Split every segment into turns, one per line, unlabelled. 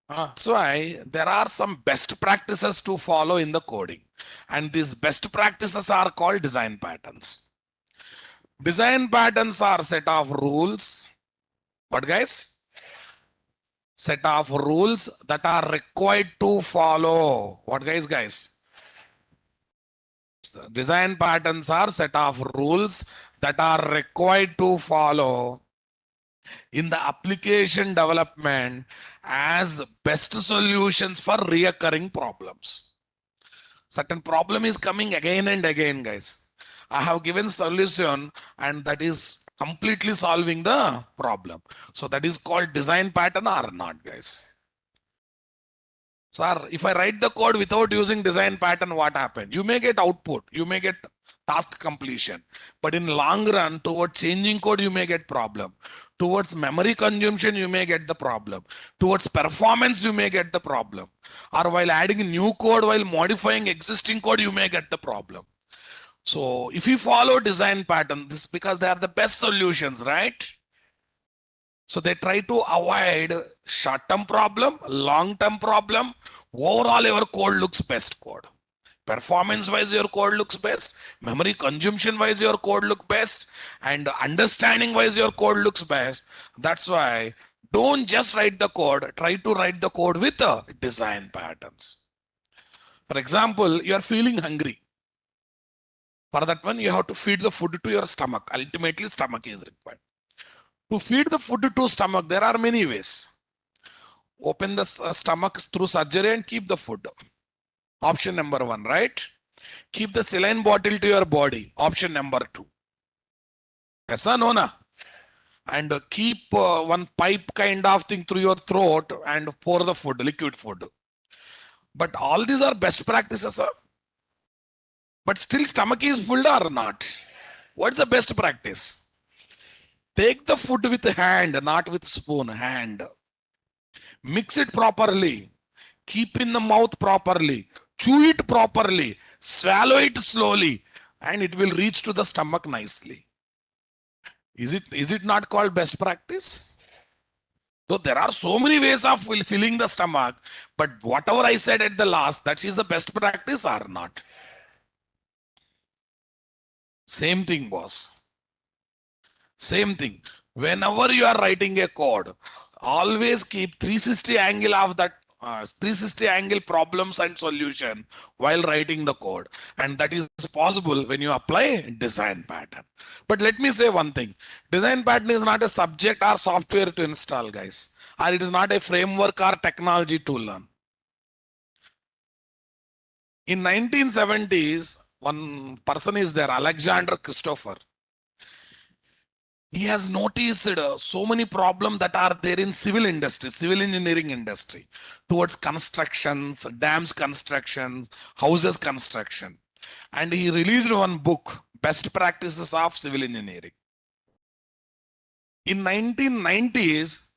That's why there are some best practices to follow in the coding. And these best practices are called design patterns. Design patterns are set of rules. What guys? Set of rules that are required to follow. What guys? Design patterns are set of rules that are required to follow in the application development as best solutions for reoccurring problems. Certain problem is coming again and again, guys. I have given solution and that is completely solving the problem. So that is called design pattern or not, guys. Sir, if I write the code without using design pattern, what happens? You may get output, you may get task completion, but in long run, towards changing code, you may get problem. Towards memory consumption, you may get the problem. Towards performance, you may get the problem. Or while adding new code, while modifying existing code, you may get the problem. So if you follow design pattern, this is because they are the best solutions, right? So they try to avoid short-term problem, long-term problem. Overall, your code looks best code. Performance-wise, your code looks best. Memory consumption-wise, your code looks best. And understanding-wise, your code looks best. That's why don't just write the code. Try to write the code with design patterns. For example, you are feeling hungry. For that one, you have to feed the food to your stomach. Ultimately, stomach is required. To feed the food to stomach, there are many ways. Open the stomach through surgery and keep the food. Option number one, right? Keep the saline bottle to your body. Option number two. Yes or no? Na? And keep one pipe kind of thing through your throat and pour the food, liquid food. But all these are best practices, sir. But still stomach is full or not? What's the best practice? Take the food with hand, not with spoon, hand. Mix it properly. Keep in the mouth properly. Chew it properly. Swallow it slowly. And it will reach to the stomach nicely. Is it not called best practice? So there are so many ways of filling the stomach. But whatever I said at the last, that is the best practice or not? Same thing, boss. Same thing. Whenever you are writing a code, always keep 360 angle of that 360 angle problems and solution while writing the code. And that is possible when you apply design pattern. But let me say one thing. Design pattern is not a subject or software to install, guys. Or it is not a framework or technology to learn. In 1970s, one person is there, Alexander Christopher. He has noticed so many problems that are there in civil industry, civil engineering industry, towards constructions, dams constructions, houses construction. And he released one book, Best Practices of Civil Engineering. In 1990s,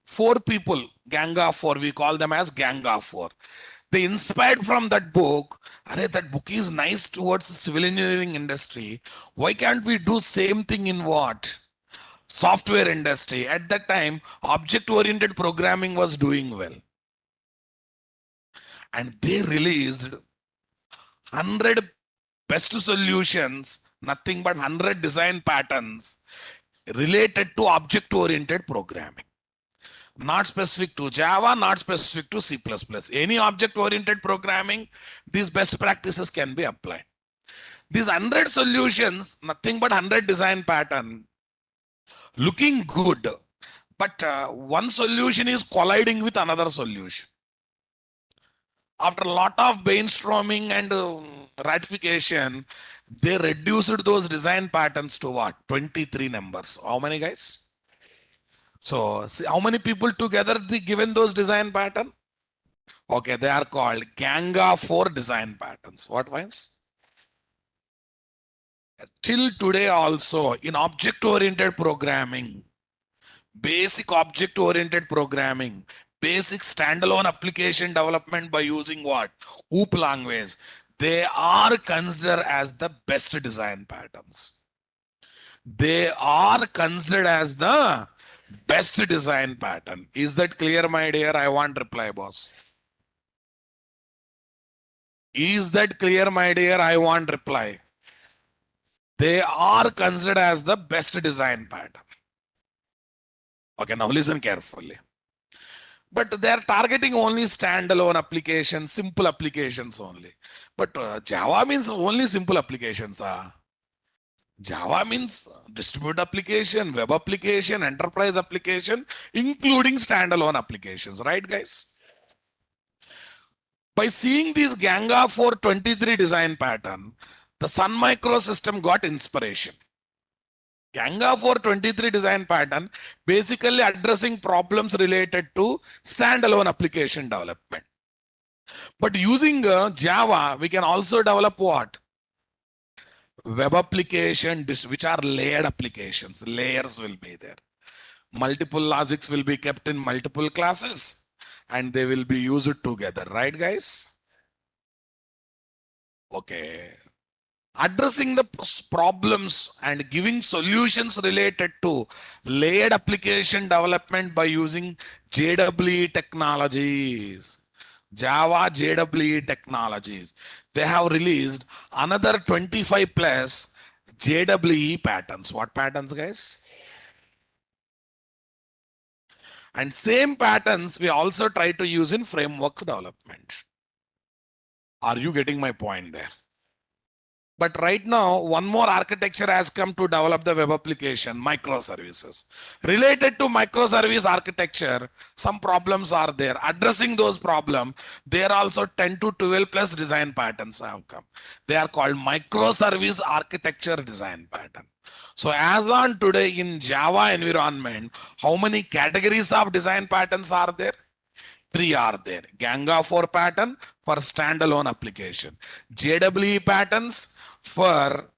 four people, gang of four, we call them as gang of four. They inspired from that book. That book is nice towards the civil engineering industry. Why can't we do same thing in what? Software industry. At that time, object-oriented programming was doing well. And they released 100 best solutions, nothing but 100 design patterns related to object-oriented programming. Not specific to Java, not specific to C++. Any object-oriented programming, these best practices can be applied. These 100 solutions, nothing but 100 design pattern, looking good, but one solution is colliding with another solution. After a lot of brainstorming and ratification, they reduced those design patterns to what? 23 numbers. How many, guys? So, see how many people together they given those design pattern? Okay, they are called gang of four design patterns. What means? Till today also in object-oriented programming, basic object-oriented programming, basic standalone application development by using what? OOP language. They are considered as the best design patterns. They are considered as the Best design pattern. Is that clear, my dear? I want reply, boss. Is that clear, my dear? I want reply. They are considered as the best design pattern. Okay, now listen carefully. But they are targeting only standalone applications, simple applications only. But Java means only simple applications. Java means distributed application, web application, enterprise application, including standalone applications, right, guys? By seeing this Ganga 423 design pattern, the Sun Microsystem got inspiration. Ganga 423 design pattern basically addressing problems related to standalone application development. But using Java, we can also develop what? Web application, which are layered applications. Layers will be there. Multiple logics will be kept in multiple classes and they will be used together, right, guys? Okay. Addressing the problems and giving solutions related to layered application development by using JWE technologies. Java JWE technologies. They have released another 25 plus JWE patterns. What patterns, guys? And same patterns we also try to use in frameworks development. Are you getting my point there? But right now, one more architecture has come to develop the web application, microservices. Related to microservice architecture, some problems are there. Addressing those problems, there are also 10 to 12 plus design patterns have come. They are called microservice architecture design pattern. So as on today in Java environment, how many categories of design patterns are there? 3 are there. Ganga 4 pattern for standalone application. JWE patterns for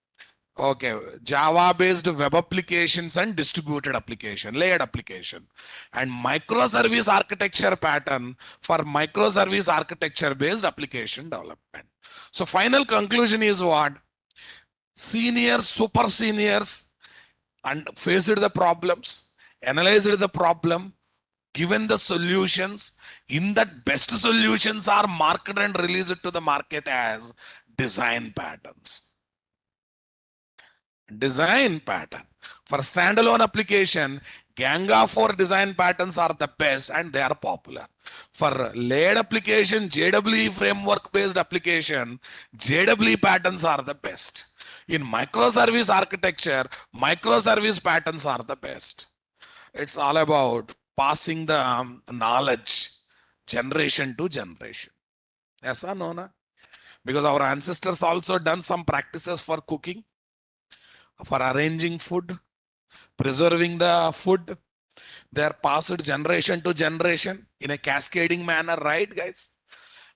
Java based web applications and distributed application, layered application. And microservice architecture pattern for microservice architecture based application development. So final conclusion is what? Seniors, super seniors and faced the problems, analyzed the problem, given the solutions. In that, best solutions are marketed and released to the market as design patterns. Design pattern. For standalone application, Ganga 4 design patterns are the best and they are popular. For layered application, JWE framework based application, JWE patterns are the best. In microservice architecture, microservice patterns are the best. It's all about passing the knowledge generation to generation. Yes or no? Na? Because our ancestors also done some practices for cooking, for arranging food, preserving the food. They are passed generation to generation in a cascading manner, right, guys?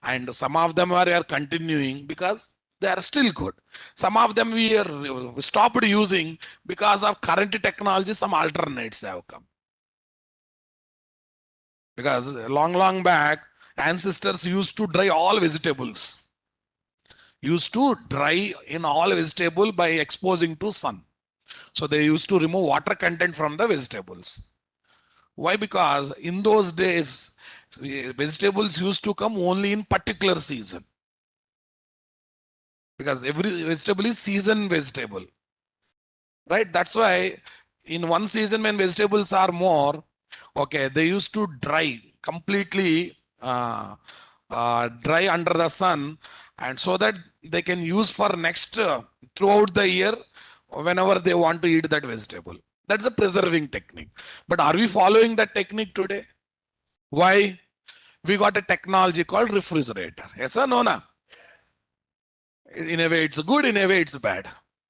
And some of them are continuing because they are still good. Some of them we stopped using because of current technology, some alternates have come. Because long back, ancestors used to dry all vegetables. Used to dry in all vegetable by exposing to sun. So they used to remove water content from the vegetables. Why? Because in those days, vegetables used to come only in particular season. Because every vegetable is season vegetable. Right? That's why in one season when vegetables are more, they used to dry completely dry under the sun, and so that they can use for next throughout the year whenever they want to eat that vegetable. That's a preserving technique. But are we following that technique today? Why? We got a technology called refrigerator. Yes or no? Na? In a way it's good, in a way it's bad.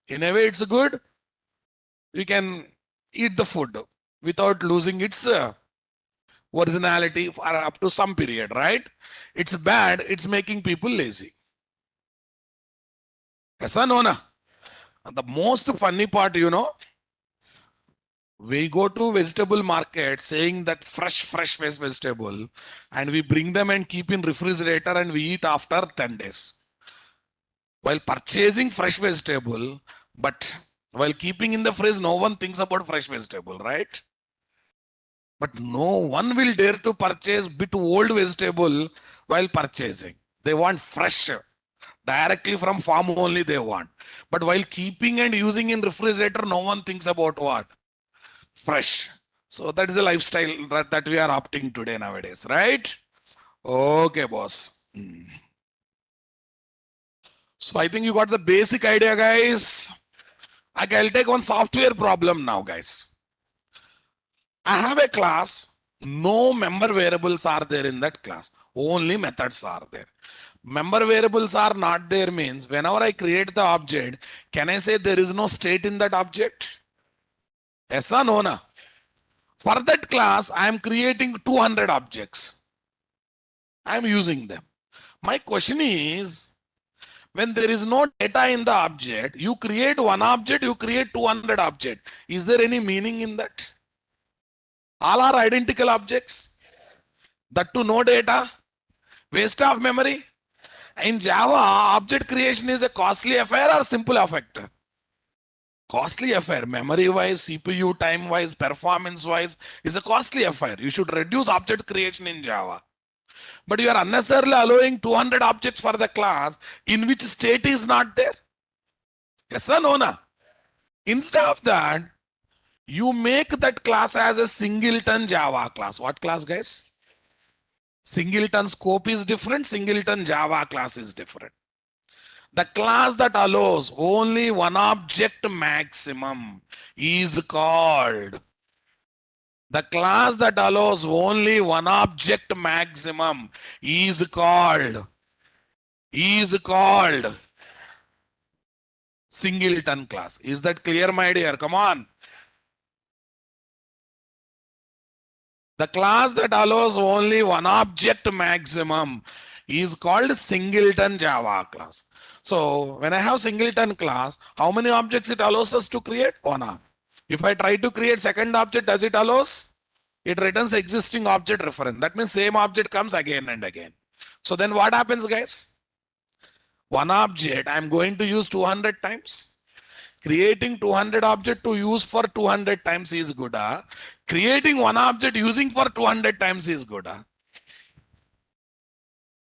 In a way it's good, you can eat the food without losing its originality for up to some period, right? It's bad, it's making people lazy. Yes or no? Na? And the most funny part, we go to vegetable market saying that fresh vegetable, and we bring them and keep in refrigerator and we eat after 10 days. While purchasing fresh vegetable, but while keeping in the fridge, no one thinks about fresh vegetable, right? But no one will dare to purchase bit old vegetable while purchasing. They want fresh, directly from farm only they want. But while keeping and using in refrigerator, no one thinks about what? Fresh. So that is the lifestyle that we are opting today nowadays, right? Okay, boss. So I think you got the basic idea, guys. Okay, I'll take one software problem now, guys. I have a class, no member variables are there in that class, only methods are there. Member variables are not there means whenever I create the object, can I say there is no state in that object? Yes or no? Na? For that class, I am creating 200 objects. I am using them. My question is, when there is no data in the object, you create one object, you create 200 objects. Is there any meaning in that? All are identical objects. That to no data, waste of memory. In Java, object creation is a costly affair or simple affair? Costly affair. Memory wise, CPU time wise, performance wise is a costly affair. You should reduce object creation in Java. But you are unnecessarily allowing 200 objects for the class in which state is not there. Yes or no? Na? Instead of that, you make that class as a singleton Java class. What class, guys? Singleton scope is different, singleton Java class is different. The class that allows only one object maximum is called. The class that allows only one object maximum is called singleton class. Is that clear, my dear? Come on. The class that allows only one object maximum is called singleton Java class. So when I have singleton class, how many objects it allows us to create? One. If I try to create second object, does it allows? It returns existing object reference. That means same object comes again and again. So then what happens, guys? One object I'm going to use 200 times. Creating 200 object to use for 200 times is good. Creating one object using for 200 times is good.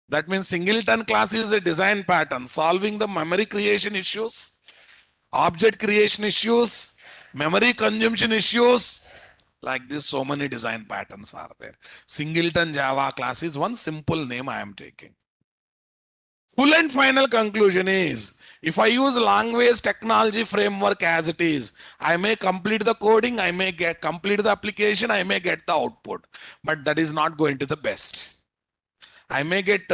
That means singleton class is a design pattern solving the memory creation issues, object creation issues, memory consumption issues. Like this, so many design patterns are there. Singleton Java class is one simple name I am taking. Full and final conclusion is, if I use language technology framework as it is, I may complete the coding, I may complete the application, I may get the output, but that is not going to the best. I may get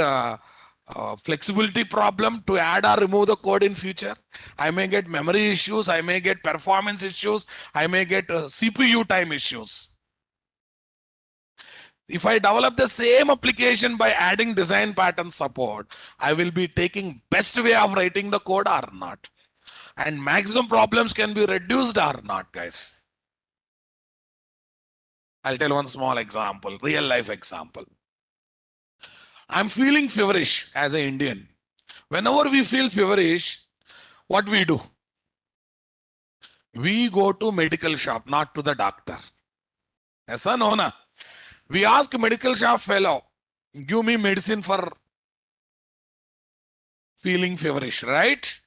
flexibility problem to add or remove the code in future. I may get memory issues, I may get performance issues, I may get CPU time issues. If I develop the same application by adding design pattern support, I will be taking best way of writing the code or not. And maximum problems can be reduced or not, guys. I'll tell one small example, real life example. I'm feeling feverish as an Indian. Whenever we feel feverish, what we do? We go to medical shop, not to the doctor. Yes or no? Na? We ask medical shop fellow, give me medicine for feeling feverish, right?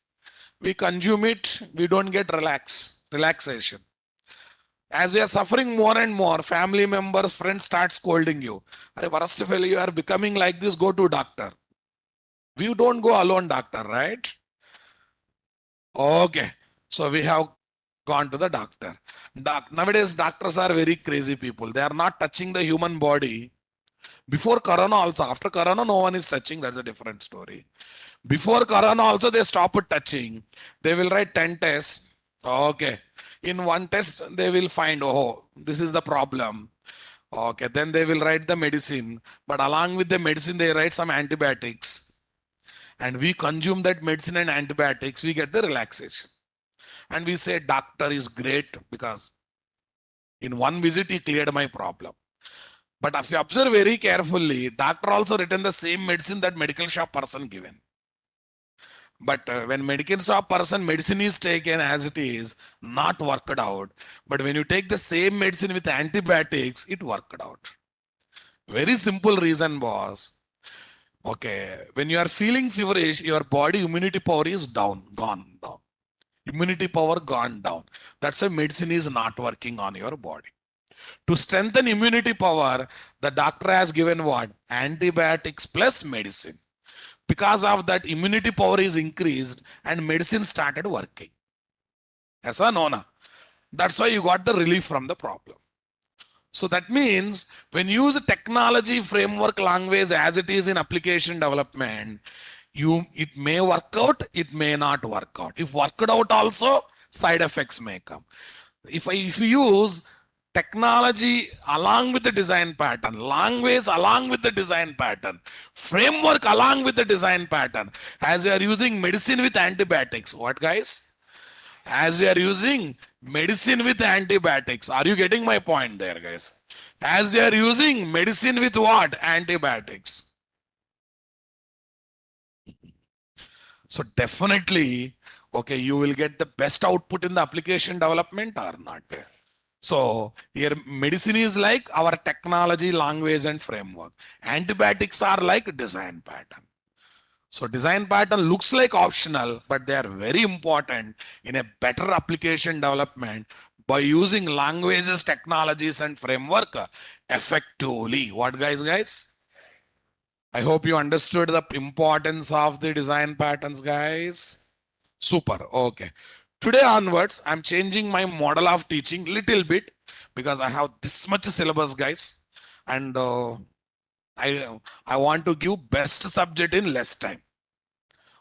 We consume it, we don't get relaxation. As we are suffering more and more, family members, friends start scolding you. Worst fellow, you are becoming like this, go to doctor. We don't go alone, doctor, right? Okay. So we have gone to the doctor. Nowadays, doctors are very crazy people. They are not touching the human body. Before Corona also, after Corona, no one is touching. That's a different story. Before Corona also, they stopped touching. They will write 10 tests. Okay. In one test, they will find, oh, this is the problem. Okay. Then they will write the medicine. But along with the medicine, they write some antibiotics. And we consume that medicine and antibiotics, we get the relaxation. And we say, doctor is great because in one visit, he cleared my problem. But if you observe very carefully, doctor also written the same medicine that medical shop person given. But when medical shop person medicine is taken as it is, not worked out. But when you take the same medicine with antibiotics, it worked out. Very simple reason was, okay, when you are feeling feverish, your body immunity power is down, gone down. Immunity power gone down. That's why medicine is not working on your body. To strengthen immunity power, the doctor has given what? Antibiotics plus medicine. Because of that, immunity power is increased and medicine started working. Yes or no? Na? That's why you got the relief from the problem. So that means when you use a technology framework language as it is in application development, it may work out, it may not work out. If worked out also, side effects may come. If you use technology along with the design pattern, language along with the design pattern, framework along with the design pattern, as you are using medicine with antibiotics, what guys? As you are using medicine with antibiotics, are you getting my point there, guys? As you are using medicine with what? Antibiotics. So definitely, okay, you will get the best output in the application development or not. So here medicine is like our technology, language and framework. Antibiotics are like design pattern. So design pattern looks like optional, but they are very important in a better application development by using languages, technologies and framework effectively. What guys? I hope you understood the importance of the design patterns, guys. Super. Okay. Today onwards, I'm changing my model of teaching little bit because I have this much syllabus, guys, and I want to give best subject in less time.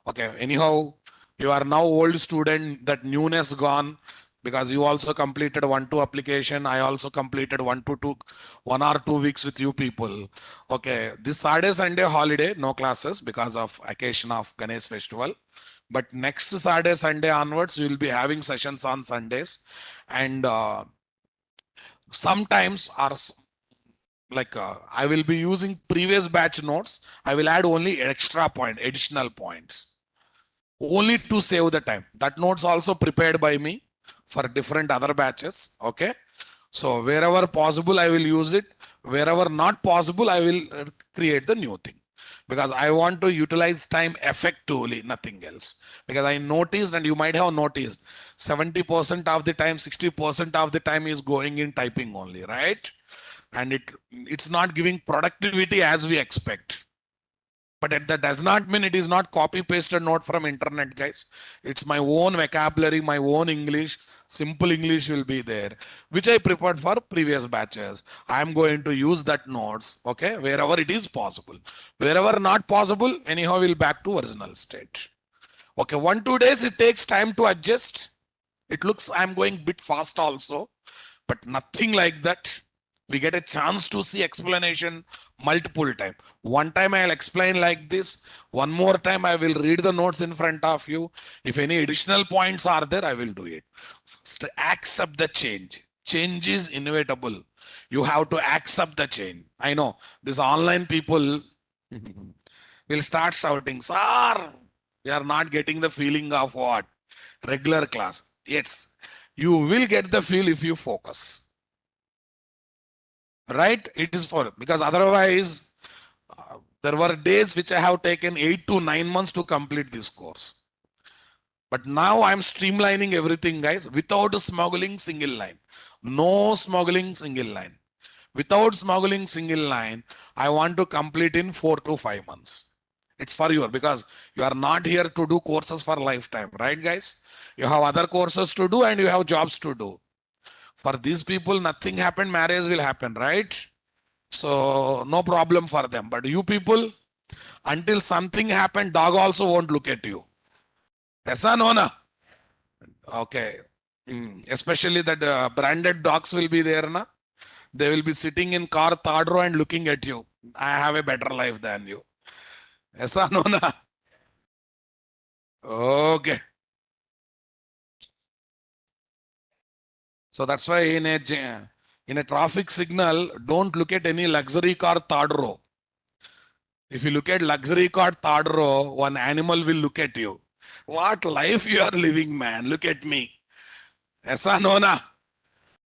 Okay. Anyhow, you are now old student. That newness gone because you also completed 1-2 application. I also completed 1 or 2 weeks with you people. Okay. This Saturday Sunday holiday, no classes because of occasion of Ganesh festival. But next Saturday, Sunday onwards, we will be having sessions on Sundays. And sometimes I will be using previous batch notes. I will add only additional points, only to save the time. That notes also prepared by me for different other batches. Okay. So wherever possible, I will use it. Wherever not possible, I will create the new thing. Because I want to utilize time effectively, nothing else. Because I noticed, and you might have noticed, 70% of the time, 60% of the time is going in typing only, right? And it's not giving productivity as we expect. But that does not mean it is not copy pasted note from internet, guys. It's my own vocabulary, my own English. Simple English will be there, which I prepared for previous batches. I am going to use that notes, okay, wherever it is possible. Wherever not possible, anyhow, we'll back to original state. Okay, 1-2 days it takes time to adjust. It looks I'm going bit fast also, but nothing like that. We get a chance to see explanation multiple time. One time I'll explain like this. One more time I will read the notes in front of you. If any additional points are there, I will do it. First, accept the change. Change is inevitable. You have to accept the change. I know these online people will start shouting, "Sir, we are not getting the feeling of what? Regular class." Yes, you will get the feel if you focus. Right? It is for because otherwise there were days which I have taken 8 to 9 months to complete this course. But now I'm streamlining everything, guys, without smuggling single line. No smuggling single line. Without smuggling single line, I want to complete in 4 to 5 months. It's for you because you are not here to do courses for lifetime, right, guys? You have other courses to do and you have jobs to do. For these people, nothing happened, marriage will happen, right? So no problem for them. But you people, until something happened, dog also won't look at you. Yes or no? Na? Okay. Especially that branded dogs will be there, na? They will be sitting in car third row and looking at you. I have a better life than you. Yes or no? Na? Okay. So that's why in a traffic signal, don't look at any luxury car third row. If you look at luxury car third row, one animal will look at you. What life you are living, man? Look at me. Esa no na.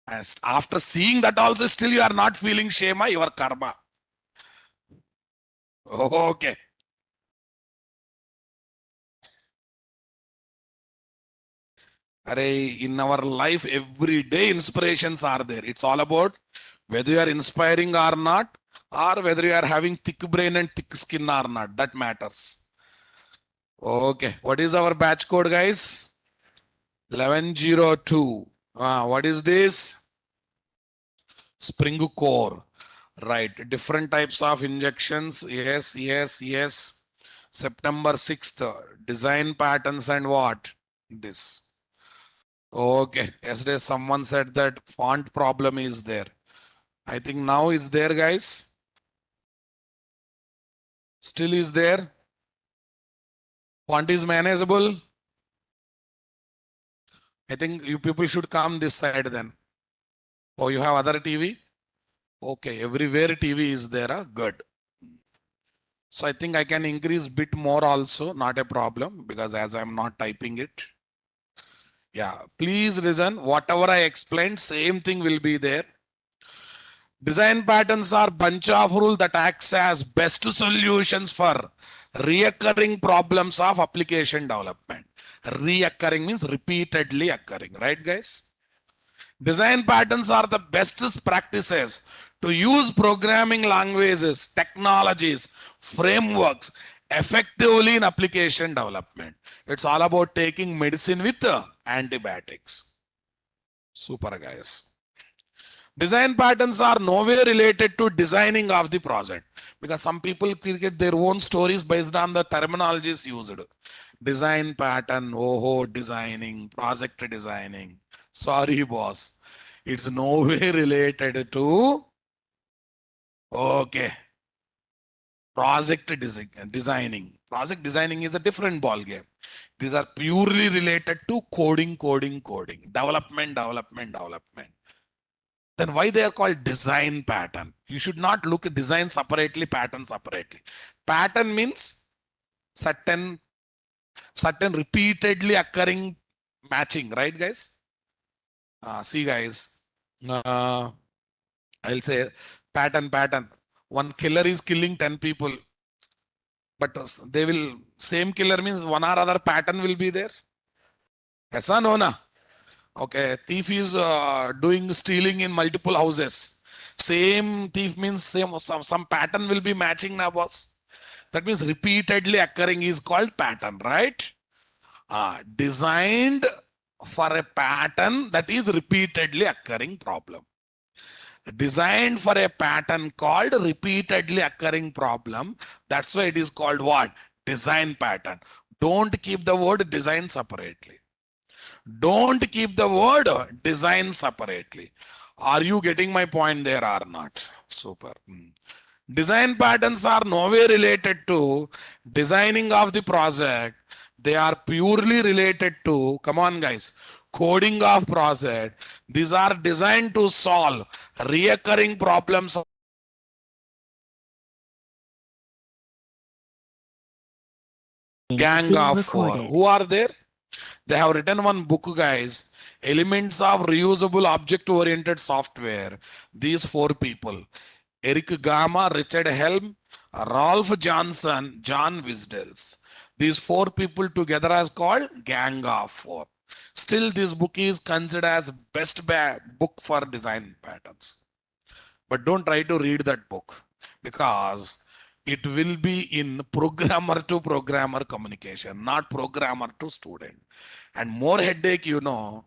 And after seeing that also, still you are not feeling shame, your karma. Okay. Array, in our life, every day inspirations are there. It's all about whether you are inspiring or not, or whether you are having thick brain and thick skin or not. That matters. Okay. What is our batch code, guys? 1102. What is this? Spring core. Right. Different types of injections. Yes, yes, yes. September 6th. Design patterns and what? This. Okay. Yesterday someone said that font problem is there. I think now it's there, guys. Still is there. Font is manageable. I think you people should come this side then. Oh, you have other TV? Okay, everywhere TV is there. Good. So I think I can increase bit more also, not a problem, because as I'm not typing it. Yeah, please listen. Whatever I explained, same thing will be there. Design patterns are bunch of rules that acts as best solutions for reoccurring problems of application development. Reoccurring means repeatedly occurring, right, guys? Design patterns are the best practices to use programming languages, technologies, frameworks effectively in application development. It's all about taking medicine with antibiotics. Super, guys. Design patterns are nowhere related to designing of the project, because some people create their own stories based on the terminologies used. Design pattern, oh, designing, project designing. Sorry, boss. It's nowhere related to, okay, designing. Project designing is a different ball game. These are purely related to coding, development. Then why they are called design pattern? You should not look at design separately, pattern separately. Pattern means certain repeatedly occurring matching, right, guys? See, guys, I'll say pattern. One killer is killing 10 people, but they will, same killer means one or other pattern will be there. Yes or no, na? Okay, thief is doing stealing in multiple houses. Same thief means some pattern will be matching now, boss. That means repeatedly occurring is called pattern, right? Designed for a pattern that is repeatedly occurring problem. Designed for a pattern called repeatedly occurring problem. That's why it is called what? Design pattern. Don't keep the word design separately. Don't keep the word design separately. Are you getting my point there or not? Super. Design patterns are nowhere related to designing of the project. They are purely related to, come on guys, coding of project. These are designed to solve reoccurring problems. Gang of four. Who are there? They have written one book, guys. Elements of reusable object-oriented software. These four people. Eric Gama, Richard Helm, Rolf Johnson, John Wisdels. These four people together is called Gang of Four. Still, this book is considered as best book for design patterns. But don't try to read that book, because it will be in programmer to programmer communication, not programmer to student. And more headache, he will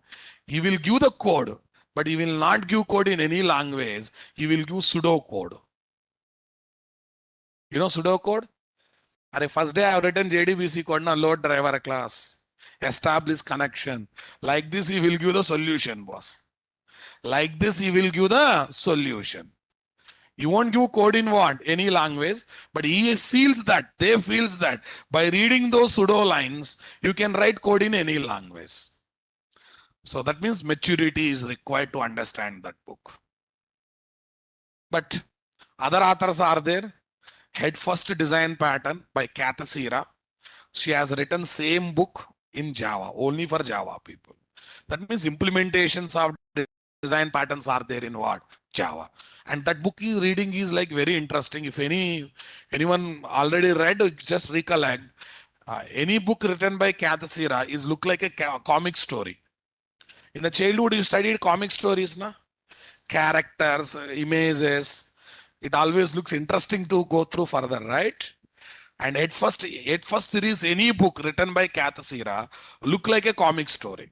give the code, but he will not give code in any language. He will give pseudo code. You know pseudo code? First day I have written JDBC code, na load driver class, establish connection. Like this, he will give the solution, boss. Like this, he will give the solution. You won't give code in what? Any language, but he feels that, they feels that by reading those pseudo lines, you can write code in any language. So that means maturity is required to understand that book. But other authors are there. Head First Design Pattern by Kathasira. She has written same book in Java, only for Java people. That means implementations of design patterns are there in what? Java. And that book is reading is like very interesting. If anyone already read, just recollect. Any book written by Kathasira is look like a comic story. In the childhood, you studied comic stories, na? Characters, images. It always looks interesting to go through further, right? And at first series, any book written by Kathasira look like a comic story.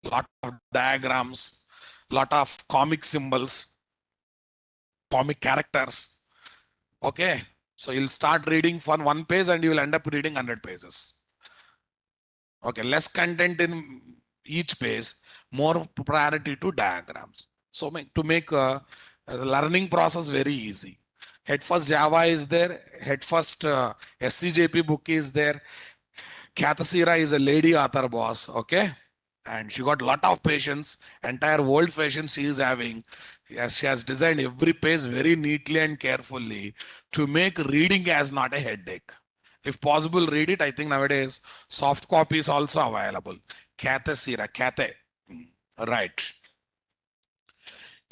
Lot of diagrams, lot of comic symbols, comic characters. Okay, so you'll start reading from one page and you will end up reading 100 pages. Okay, less content in each page, more priority to diagrams. So to make a learning process very easy. Head first Java is there. Head first SCJP book is there. Kathasira is a lady author boss. Okay. And she got a lot of patience, entire world patience she is having. Yes, she has designed every page very neatly and carefully to make reading as not a headache. If possible, read it. I think nowadays soft copy is also available. Kathasira, Kathe. Right.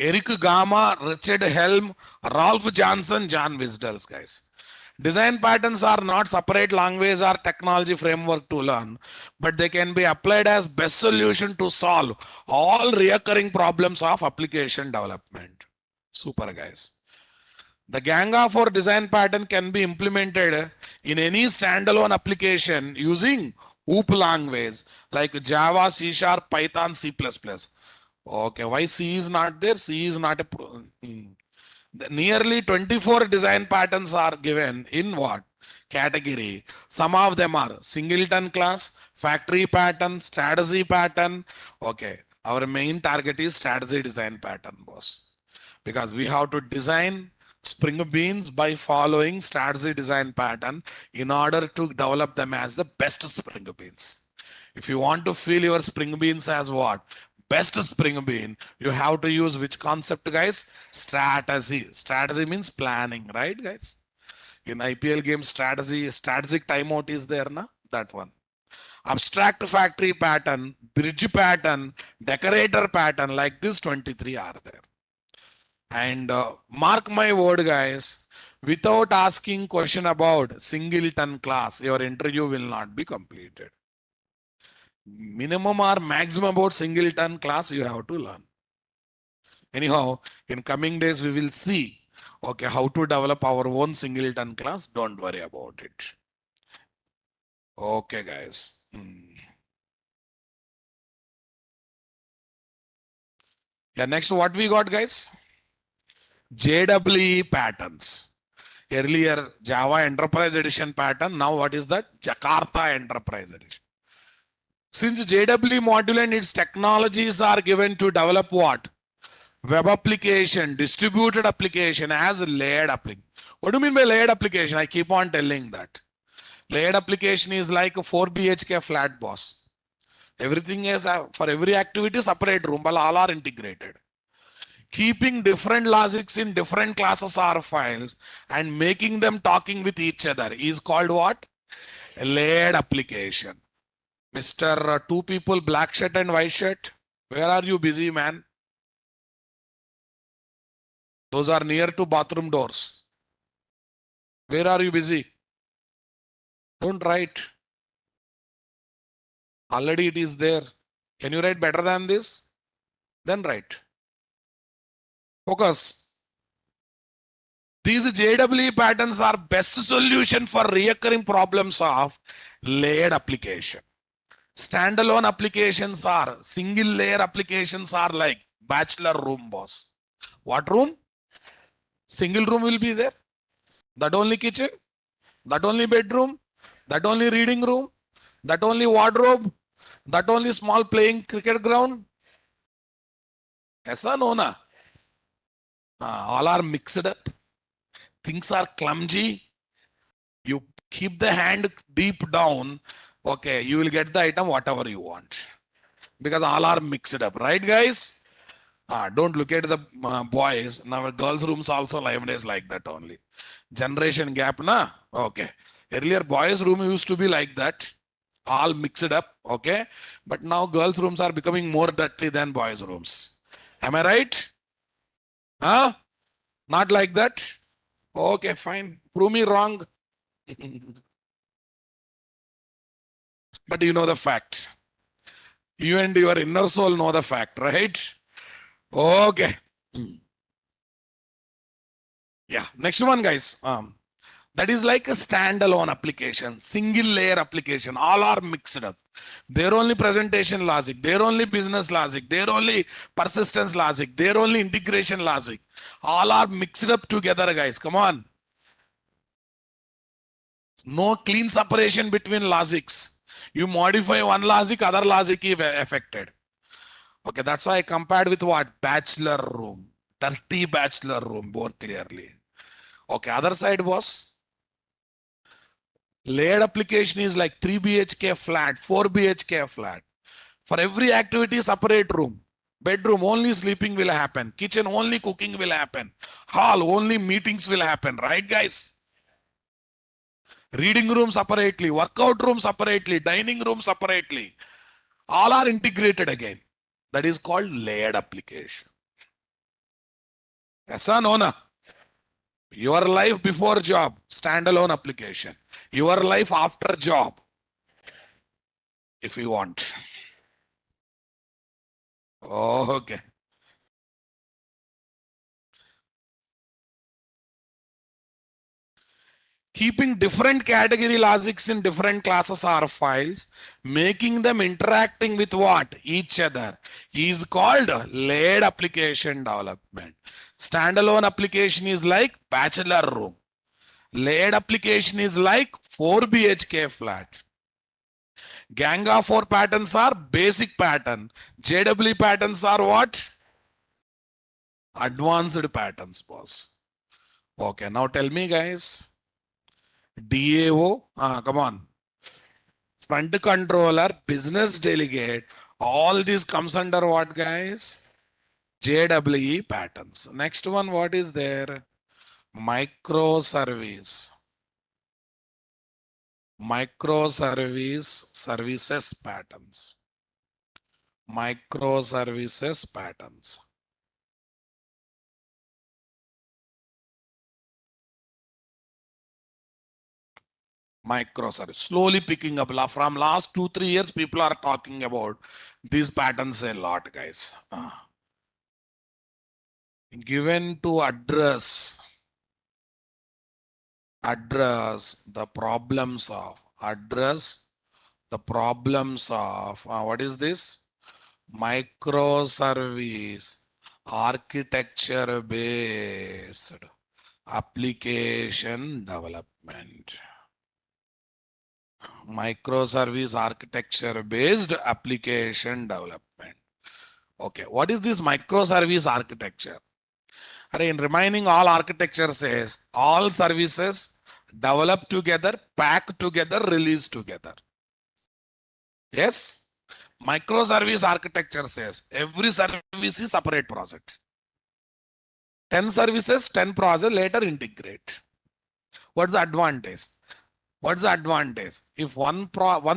Eric Gama, Richard Helm, Ralph Johnson, John Wisdels, guys. Design patterns are not separate language or technology framework to learn, but they can be applied as best solution to solve all recurring problems of application development. Super, guys. The Ganga for design pattern can be implemented in any standalone application using OOP language like Java, C Sharp, Python, C++. Okay, why C is not there? C is not a nearly 24 design patterns are given in what category? Some of them are singleton class, factory pattern, strategy pattern. Okay, our main target is strategy design pattern, boss, because we have to design spring beans by following strategy design pattern in order to develop them as the best spring beans. If you want to feel your spring beans as what? Best spring bean, you have to use which concept, guys? Strategy. Strategy means planning, right, guys? In IPL game, strategic timeout is there, na? That one. Abstract factory pattern, bridge pattern, decorator pattern, like this 23 are there. And mark my word, guys, without asking question about singleton class, your interview will not be completed. Minimum or maximum about singleton class you have to learn. Anyhow, in coming days, we will see, okay, how to develop our own singleton class. Don't worry about it. Okay, guys. Yeah, next what we got, guys? JEE patterns. Earlier, Java Enterprise Edition pattern. Now what is that? Jakarta Enterprise Edition. Since JEE module and its technologies are given to develop what? Web application, distributed application as layered application. What do you mean by layered application? I keep on telling that. Layered application is like a 4 BHK flat, boss. Everything is for every activity separate room, but all are integrated. Keeping different logics in different classes or files and making them talking with each other is called what? A layered application. Mr. Two people, black shirt and white shirt. Where are you busy, man? Those are near to bathroom doors. Where are you busy? Don't write. Already it is there. Can you write better than this? Then write. Focus. These JEE patterns are best solution for recurring problems of layered application. Standalone applications are, single layer applications are like bachelor room, boss. What room? Single room will be there. That only kitchen, that only bedroom, that only reading room, that only wardrobe, that only small playing cricket ground. Aisa no na. All are mixed up. Things are clumsy. You keep the hand deep down. Okay, you will get the item whatever you want. Because all are mixed up, right, guys? Don't look at the boys. Now girls' rooms also nowadays like that only. Generation gap, na? Okay. Earlier boys' room used to be like that. all mixed up. Okay. But now girls' rooms are becoming more dirty than boys' rooms. Am I right? Huh? Not like that? Okay, fine. Prove me wrong. But you know the fact. You and your inner soul know the fact, right? Okay. Yeah. Next one, guys. That is like a standalone application, single layer application. All are mixed up. They're only presentation logic, they're only business logic, they're only persistence logic, they're only integration logic. All are mixed up together, guys. Come on. No clean separation between logics. You modify one logic, other logic is affected. Okay, that's why I compared with what? Bachelor room. Dirty bachelor room, more clearly. Okay, other side was layered application is like 3 BHK flat, 4 BHK flat. For every activity, separate room. Bedroom, only sleeping will happen. Kitchen, only cooking will happen. Hall, only meetings will happen. Right, guys? Reading room separately, workout room separately, dining room separately. All are integrated again. That is called layered application. Yes or no? Na? Your life before job, standalone application. Your life after job, if you want. Oh, okay. Keeping different category logics in different classes or files, making them interacting with what? Each other is called layered application development. Standalone application is like bachelor room. Layered application is like 4 BHK flat. Ganga 4 patterns are basic pattern. JW patterns are what? Advanced patterns, boss. Okay, now tell me, guys. DAO, come on. Front controller, business delegate, all these comes under what, guys? JWE patterns. Next one, what is there? Microservice. Microservice services patterns. Microservices patterns. Microservice. Slowly picking up. From last 2-3 years, people are talking about these patterns a lot, guys. Given to address the problems of what is this? Microservice architecture based application development. Microservice architecture based application development. Okay, what is this microservice architecture? In remaining, all architecture says all services develop together, pack together, release together. Yes? Microservice architecture says every service is separate project. 10 services, 10 projects, later integrate. What's the advantage? What's the advantage? If one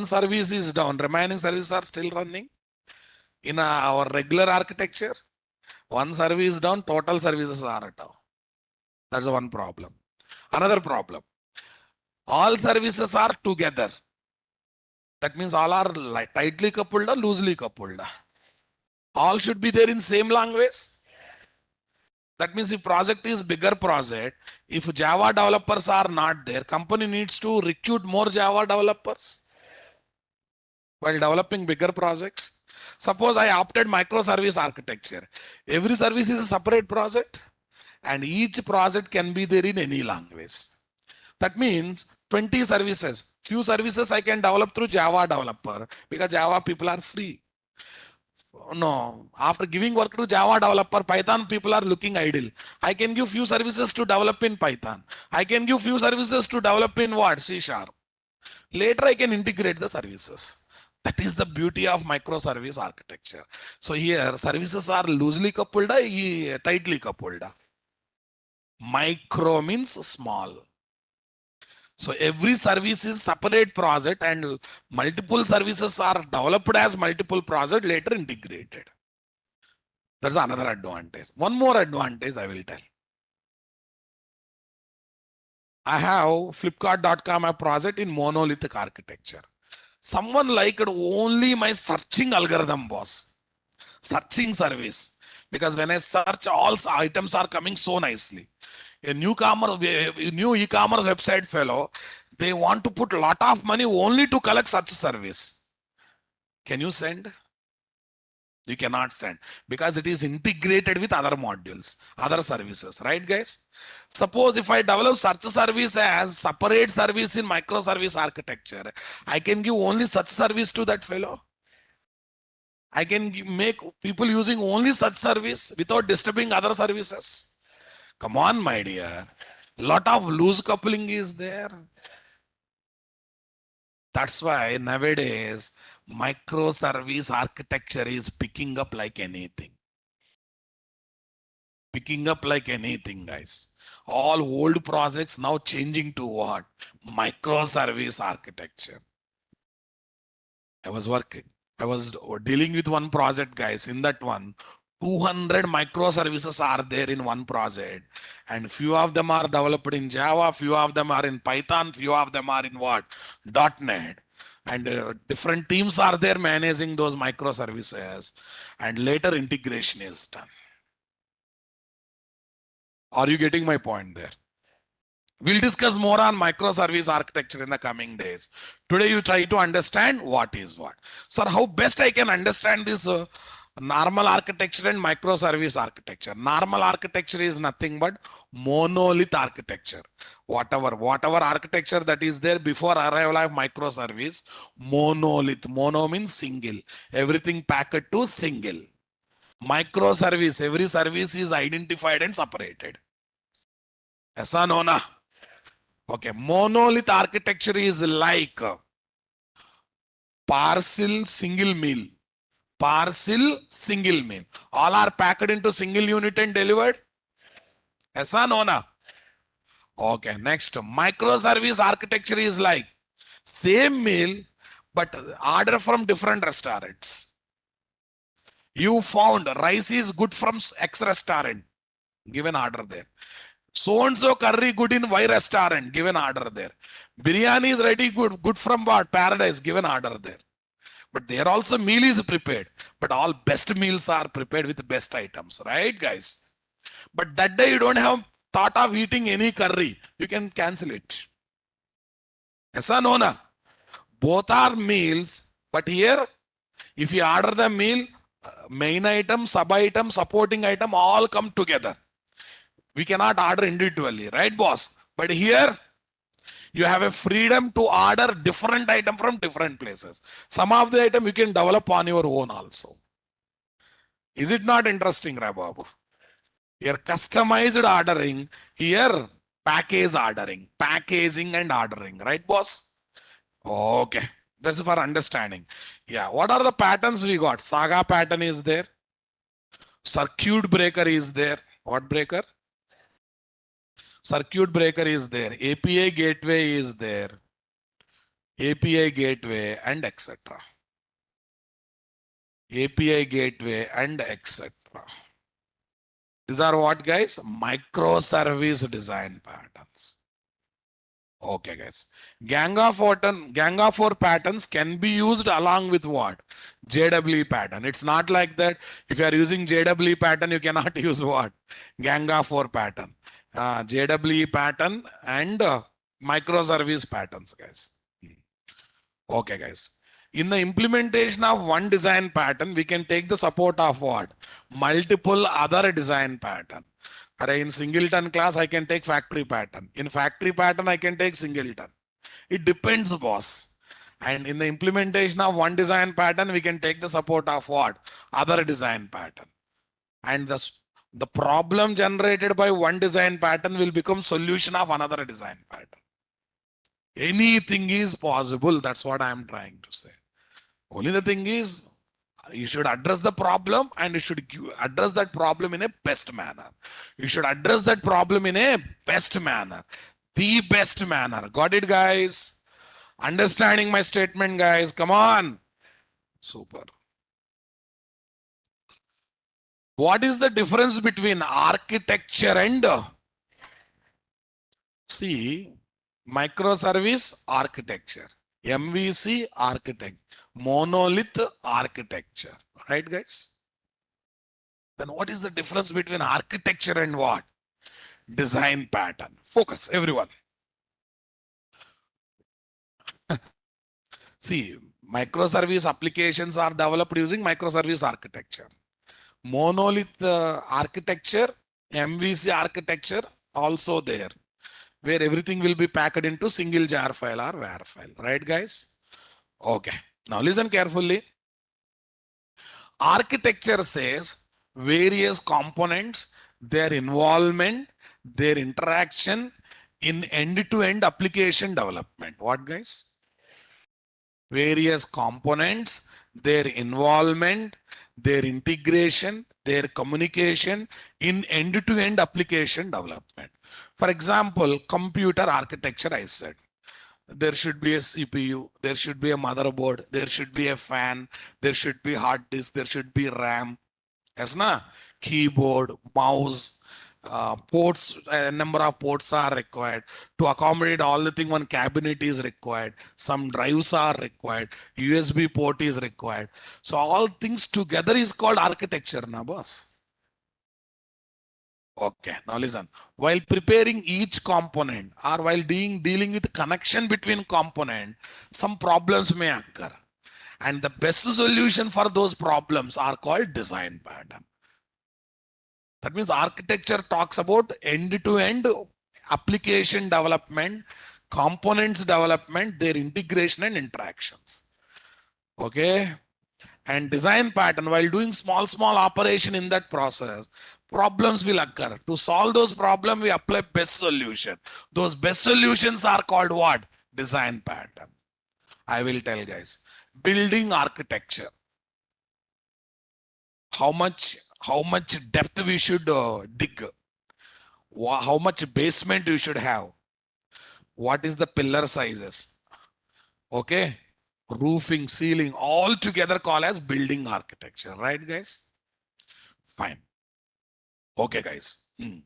service is down, remaining services are still running. In our regular architecture, one service down, total services are down. That's one problem. Another problem. All services are together. That means all are tightly coupled or loosely coupled. All should be there in same language. That means if project is bigger project, if Java developers are not there, company needs to recruit more Java developers while developing bigger projects. Suppose I opted microservice architecture. Every service is a separate project and each project can be there in any language. That means 20 services. Few services I can develop through Java developer because Java people are free. No, after giving work to Java developer, Python people are looking idle. I can give few services to develop in Python. I can give few services to develop in what? C#. Later I can integrate the services. That is the beauty of microservice architecture. So here services are loosely coupled, tightly coupled. Micro means small. So every service is separate project and multiple services are developed as multiple project later integrated. That's another advantage. One more advantage I will tell. I have Flipkart.com a project in monolithic architecture. Someone liked only my searching algorithm, boss. Searching service. Because when I search, all items are coming so nicely. A new e-commerce website fellow, they want to put a lot of money only to collect such service. Can you send? You cannot send because it is integrated with other modules, other services, right, guys? Suppose if I develop such service as separate service in microservice architecture, I can give only such service to that fellow. I can make people using only such service without disturbing other services. Come on, my dear. Lot of loose coupling is there. That's why nowadays microservice architecture is picking up like anything. Picking up like anything, guys. All old projects now changing to what? Microservice architecture. I was dealing with one project, guys. In that one, 200 microservices are there in one project, and few of them are developed in Java, few of them are in Python, few of them are in what? .NET. And different teams are there managing those microservices, and later integration is done. Are you getting my point there? We'll discuss more on microservice architecture in the coming days. Today, you try to understand what is what. Sir, how best I can understand this normal architecture and microservice architecture? Normal architecture is nothing but monolith architecture. Whatever architecture that is there before arrival of microservice, monolith. Mono means single. Everything packed to single. Microservice, every service is identified and separated. Yes or no? Okay, monolith architecture is like parcel single meal. Parcel single meal. All are packed into single unit and delivered. Yes or no? Okay, next. Microservice architecture is like same meal but order from different restaurants. You found rice is good from X restaurant. Give an order there. So and so curry good in Y restaurant, give an order there. Biryani is ready good from what? Paradise, give an order there. But there also meal is prepared. But all best meals are prepared with best items, right, guys? But that day you don't have thought of eating any curry. You can cancel it. Yes or no? Both are meals, but here, if you order the meal, main item, sub item, supporting item, all come together. We cannot order individually, right, boss? But here, you have a freedom to order different item from different places. Some of the item you can develop on your own also. Is it not interesting, Rababu? Here, customized ordering. Here, package ordering, packaging and ordering, right, boss? Okay, that's for understanding. Yeah, what are the patterns we got? Saga pattern is there. Circuit breaker is there. What breaker? Circuit breaker is there. API gateway is there. API gateway and etc. API gateway and etc. These are what, guys? Microservice design patterns. Okay, guys. Gang of four patterns can be used along with what? JWE pattern. It's not like that. If you are using JWE pattern, you cannot use what? Gang of four pattern. JWE pattern and microservice patterns, guys. Okay, guys. In the implementation of one design pattern, we can take the support of what? Multiple other design pattern. In singleton class, I can take factory pattern. In factory pattern, I can take singleton. It depends, boss. And in the implementation of one design pattern, we can take the support of what? Other design pattern. And the problem generated by one design pattern will become solution of another design pattern. Anything is possible. That's what I'm trying to say. Only the thing is, you should address the problem and you should address that problem in a best manner. You should address that problem in a best manner. the best manner. Got it, guys? Understanding my statement, guys? Come on. Super. What is the difference between architecture and see microservice architecture, MVC architecture, monolith architecture, right, guys? Then what is the difference between architecture and what? Design pattern. Focus, everyone. See, microservice applications are developed using microservice architecture. Monolith architecture, MVC architecture, also there, where everything will be packed into single jar file or var file. Right, guys? Okay. Now listen carefully. Architecture says various components, their involvement, their interaction in end-to-end application development. What, guys? Various components, their involvement, their integration, their communication in end-to-end application development. For example, computer architecture, I said. There should be a CPU, there should be a motherboard, there should be a fan, there should be hard disk, there should be RAM. Yes, na? Keyboard, mouse, ports, a number of ports are required to accommodate all the thing. One cabinet is required, some drives are required, USB port is required. So all things together is called architecture, na boss. Okay, now listen. While preparing each component or while dealing with connection between component, some problems may occur. And the best solution for those problems are called design pattern. That means architecture talks about end-to-end application development, components development, their integration and interactions. Okay. And design pattern, while doing small operation in that process, problems will occur. To solve those problems, we apply best solution. Those best solutions are called what? Design pattern. I will tell, guys. Building architecture. How much depth we should dig? How much basement you should have? What is the pillar sizes? Okay. Roofing, ceiling, all together called as building architecture. Right, guys? Fine. Okay, guys. In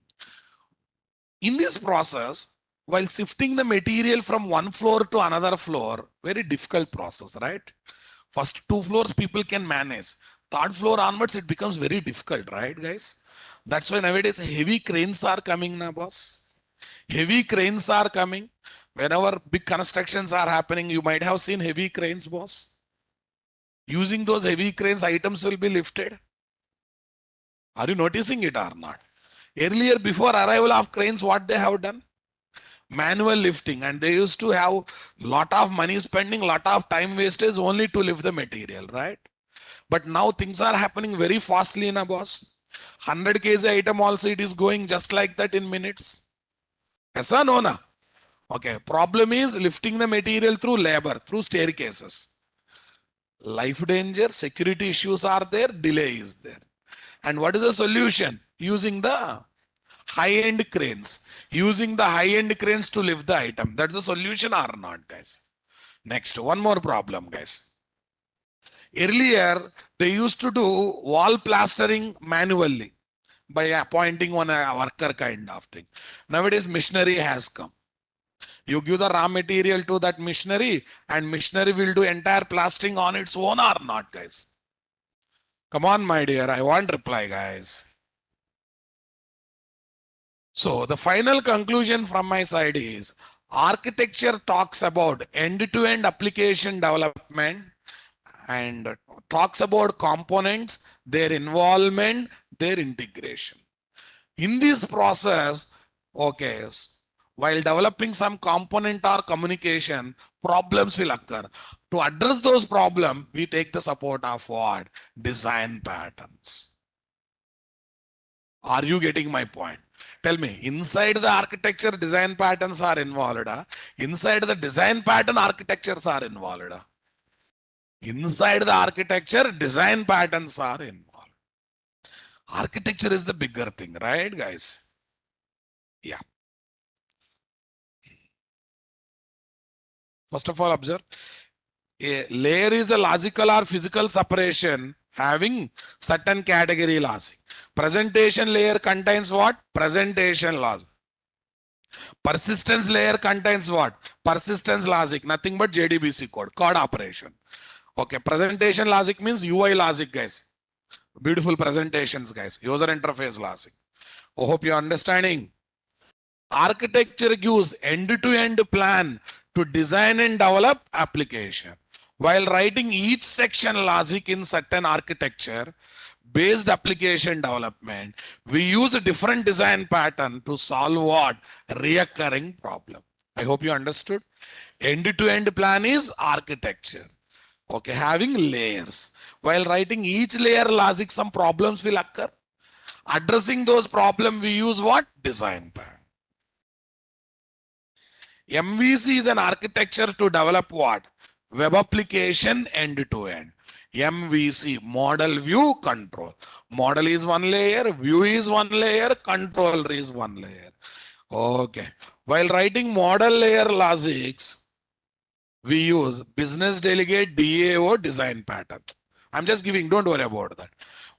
this process, while shifting the material from one floor to another floor, very difficult process, right? First 2 floors people can manage. Third floor onwards, it becomes very difficult, right, guys? That's why nowadays heavy cranes are coming now, boss. Heavy cranes are coming. Whenever big constructions are happening, you might have seen heavy cranes, boss. Using those heavy cranes, items will be lifted. Are you noticing it or not? Earlier, before arrival of cranes, what they have done? Manual lifting, and they used to have lot of money spending, lot of time wastage only to lift the material, right? But now things are happening very fastly in a boss. 100 kg item also it is going just like that in minutes. Yes or no? Na? Okay. Problem is lifting the material through labor, through staircases. Life danger, security issues are there, delay is there. And what is the solution? Using the high-end cranes. Using the high-end cranes to lift the item. That's the solution or not, guys? Next, one more problem, guys. Earlier, they used to do wall plastering manually by appointing one a worker kind of thing. Nowadays, machinery has come. You give the raw material to that machinery and machinery will do entire plastering on its own or not, guys? Come on, my dear. I want reply, guys. So the final conclusion from my side is architecture talks about end-to-end application development and talks about components, their involvement, their integration. In this process, okay, while developing some component or communication, problems will occur. To address those problems, we take the support of what? Design patterns. Are you getting my point? Tell me, inside the architecture, design patterns are involved. Inside the design pattern, architectures are involved. Inside the architecture, design patterns are involved. Architecture is the bigger thing, right, guys? Yeah. First of all, observe a layer is a logical or physical separation having certain category logic. Presentation layer contains what? Presentation logic. Persistence layer contains what? Persistence logic, nothing but JDBC code, code operation. Okay, presentation logic means UI logic, guys. Beautiful presentations, guys. User interface logic. I hope you're understanding. Architecture gives end-to-end plan to design and develop application. While writing each section logic in certain architecture based application development, we use a different design pattern to solve what? Reoccurring problem. I hope you understood. End-to-end plan is architecture. Okay, having layers. While writing each layer logic, some problems will occur. Addressing those problems, we use what? Design pattern. MVC is an architecture to develop what? Web application end to end. MVC, model view control. Model is one layer, view is one layer, controller is one layer. Okay. While writing model layer logics, we use business delegate, DAO, design pattern. I'm just giving, don't worry about that.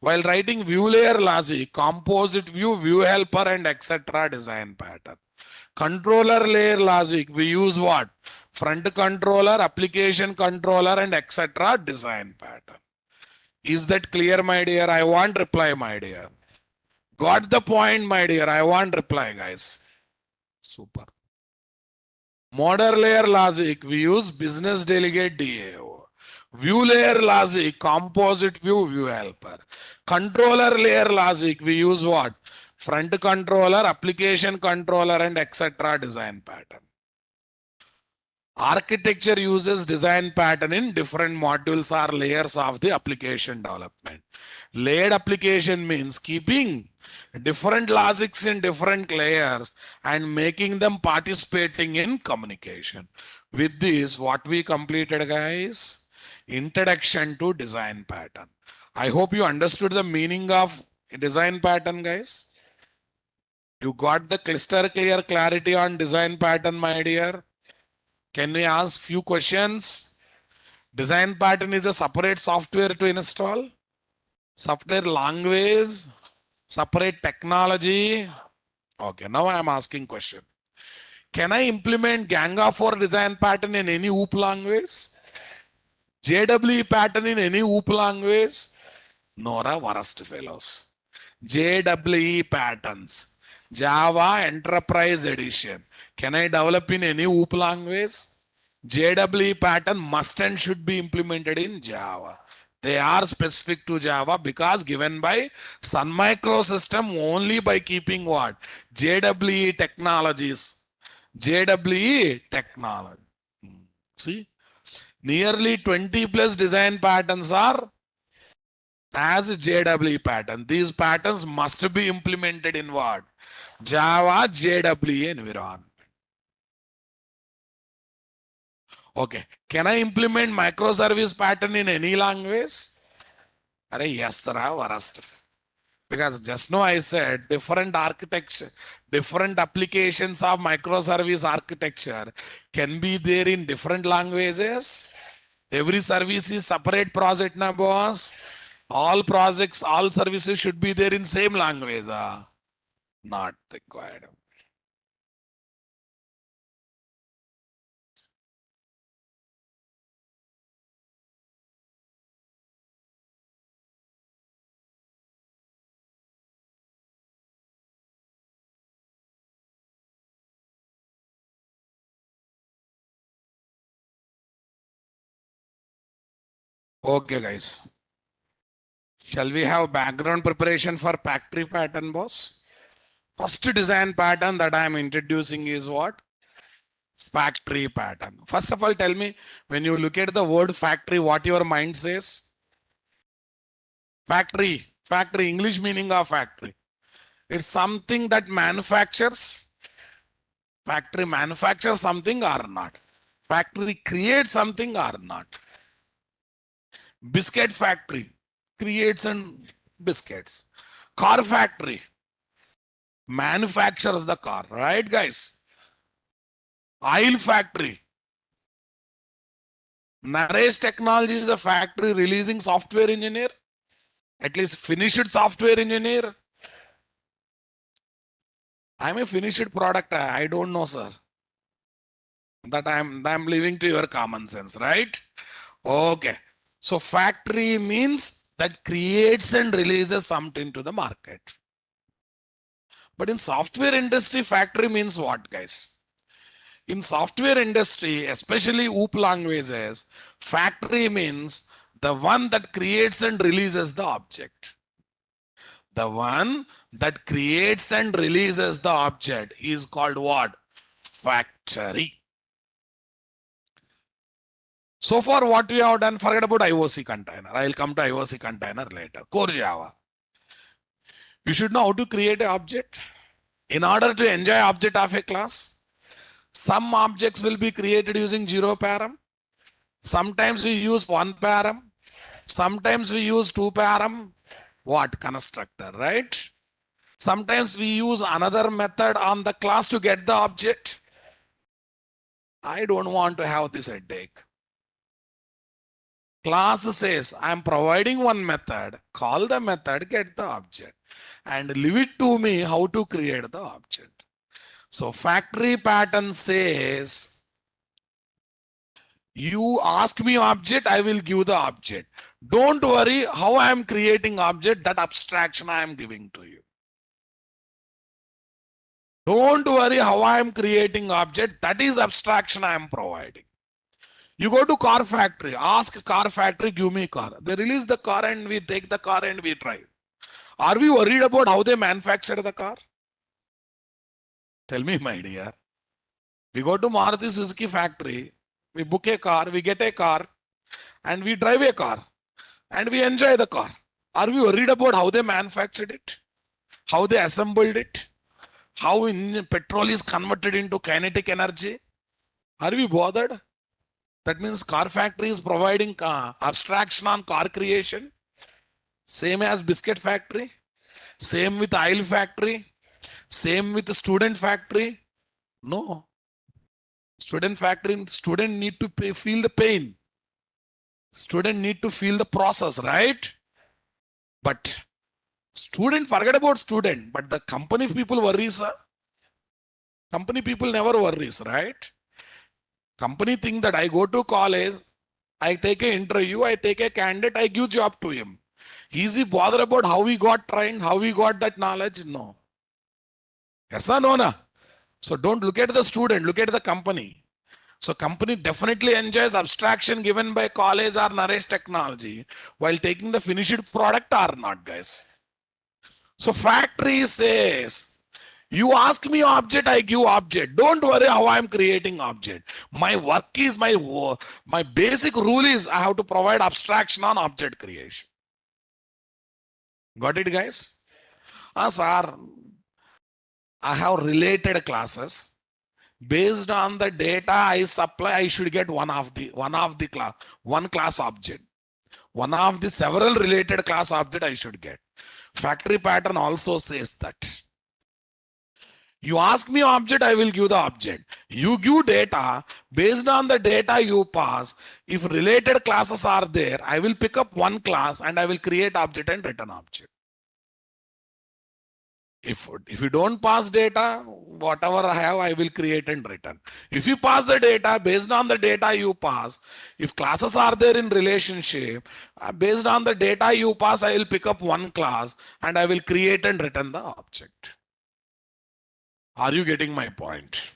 While writing view layer logic, composite view, view helper, and etc. design pattern. Controller layer logic, we use what? Front controller, application controller, and etc. design pattern. Is that clear, my dear? I want reply, my dear. Got the point, my dear? I want reply, guys. Super. Model layer logic, we use business delegate DAO. View layer logic, composite view, view helper. Controller layer logic, we use what? Front controller, application controller, and etc. design pattern. Architecture uses design pattern in different modules or layers of the application development. Layered application means keeping different logics in different layers and making them participating in communication. With this, what we completed, guys? Introduction to design pattern. I hope you understood the meaning of design pattern, guys. You got the crystal clear clarity on design pattern, my dear. Can we ask few questions? Design pattern is a separate software to install, separate language, separate technology. Okay, now I am asking question. Can I implement Ganga for design pattern in any OOP language? JWE pattern in any OOP language? Nora worst fellows. JWE patterns. Java Enterprise Edition. Can I develop in any OOP language? JWE pattern must and should be implemented in Java. They are specific to Java because given by Sun Microsystem only by keeping what? JWE technologies. JWE technology. See, nearly 20 plus design patterns are as JWE pattern. These patterns must be implemented in what? Java JWE environment. Okay. Can I implement microservice pattern in any language? Yes, sir. Because just now I said different architecture, different applications of microservice architecture can be there in different languages. Every service is separate project, na boss. All projects, all services should be there in same language. Not required. Okay, guys. Shall we have background preparation for factory pattern, boss? First design pattern that I am introducing is what? Factory pattern. First of all, tell me, when you look at the word factory, what your mind says? Factory. Factory, English meaning of factory. It's something that manufactures. Factory manufactures something or not. Factory creates something or not. Biscuit factory creates and biscuits. Car factory manufactures the car, right, guys? Oil factory Naresh Technology is a factory releasing software engineer, at least finished software engineer. I'm a finished product. I don't know, sir. That I'm leaving to your common sense, right? Okay. So factory means that creates and releases something to the market. But in software industry, factory means what, guys? In software industry, especially OOP languages, factory means the one that creates and releases the object. The one that creates and releases the object is called what? Factory. So far, what we have done, forget about IOC container. I'll come to IOC container later. Core Java. You should know how to create an object. In order to enjoy object of a class, some objects will be created using 0 param. Sometimes we use 1 param. Sometimes we use 2 param. What? Constructor, right? Sometimes we use another method on the class to get the object. I don't want to have this headache. Class says, I'm providing one method, call the method, get the object, and leave it to me how to create the object. So factory pattern says, you ask me object, I will give the object. Don't worry how I am creating object, that abstraction I am giving to you. Don't worry how I am creating object, that is abstraction I am providing. You go to car factory, ask car factory, give me car. They release the car and we take the car and we drive. Are we worried about how they manufacture the car? Tell me, my dear. We go to Maruti Suzuki factory, we book a car, we get a car, and we drive a car, and we enjoy the car. Are we worried about how they manufactured it? How they assembled it? How petrol is converted into kinetic energy? Are we bothered? That means car factory is providing abstraction on car creation. Same as biscuit factory. Same with oil factory. Same with student factory. No. Student factory, student need to feel the pain. Student need to feel the process, right? But student, forget about student, but the company people worries. Company people never worries, right? Company think that I go to college, I take an interview, I take a candidate, I give job to him. Is he bothered about how we got trained, how we got that knowledge? No. Yes or no? Na? So don't look at the student, look at the company. So company definitely enjoys abstraction given by college or Naresh Technology while taking the finished product or not, guys. So factory says, you ask me object, I give object. Don't worry how I'm creating object. My work is my basic rule is I have to provide abstraction on object creation. Got it, guys? Sir, I have related classes. Based on the data I supply, I should get one of the class, one class object. One of the several related class object I should get. Factory pattern also says that. You ask me object, I will give the object. You give data, based on the data you pass, if related classes are there, I will pick up one class and I will create object and return object. If you don't pass data, whatever I have, I will create and return. If you pass the data, based on the data you pass, if classes are there in relationship, based on the data you pass, I will pick up one class and I will create and return the object. Are you getting my point?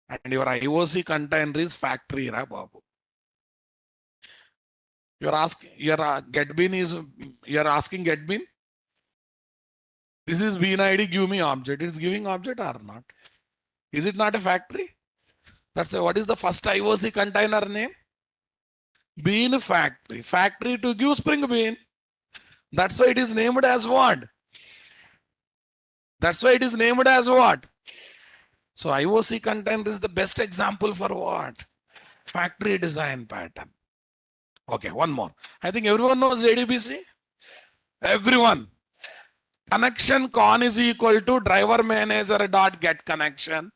And your IOC container is factory, ra babu. You're asking, you're asking get bin? This is bean ID, give me object. It's giving object or not? Is it not a factory? That's what is the first IOC container name? Bean factory. Factory to give spring bean. That's why it is named as what? That's why it is named as what? So IOC container is the best example for what? Factory design pattern. Okay, one more. I think everyone knows JDBC. Everyone. Connection con is equal to driver manager dot get connection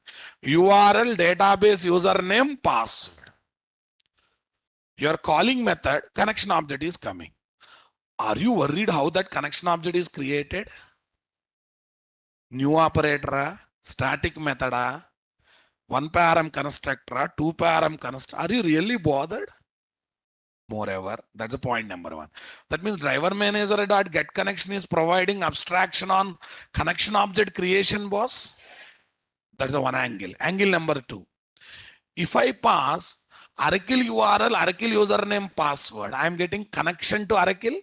URL database username password. Your calling method, connection object is coming. Are you worried how that connection object is created? New operator, static method, one param constructor, two param constructor. Are you really bothered? Moreover, that's a point number one. That means driver manager dot get connection is providing abstraction on connection object creation, boss. That's a one angle. Angle number two. If I pass Oracle URL, Oracle username, password, I am getting connection to Oracle.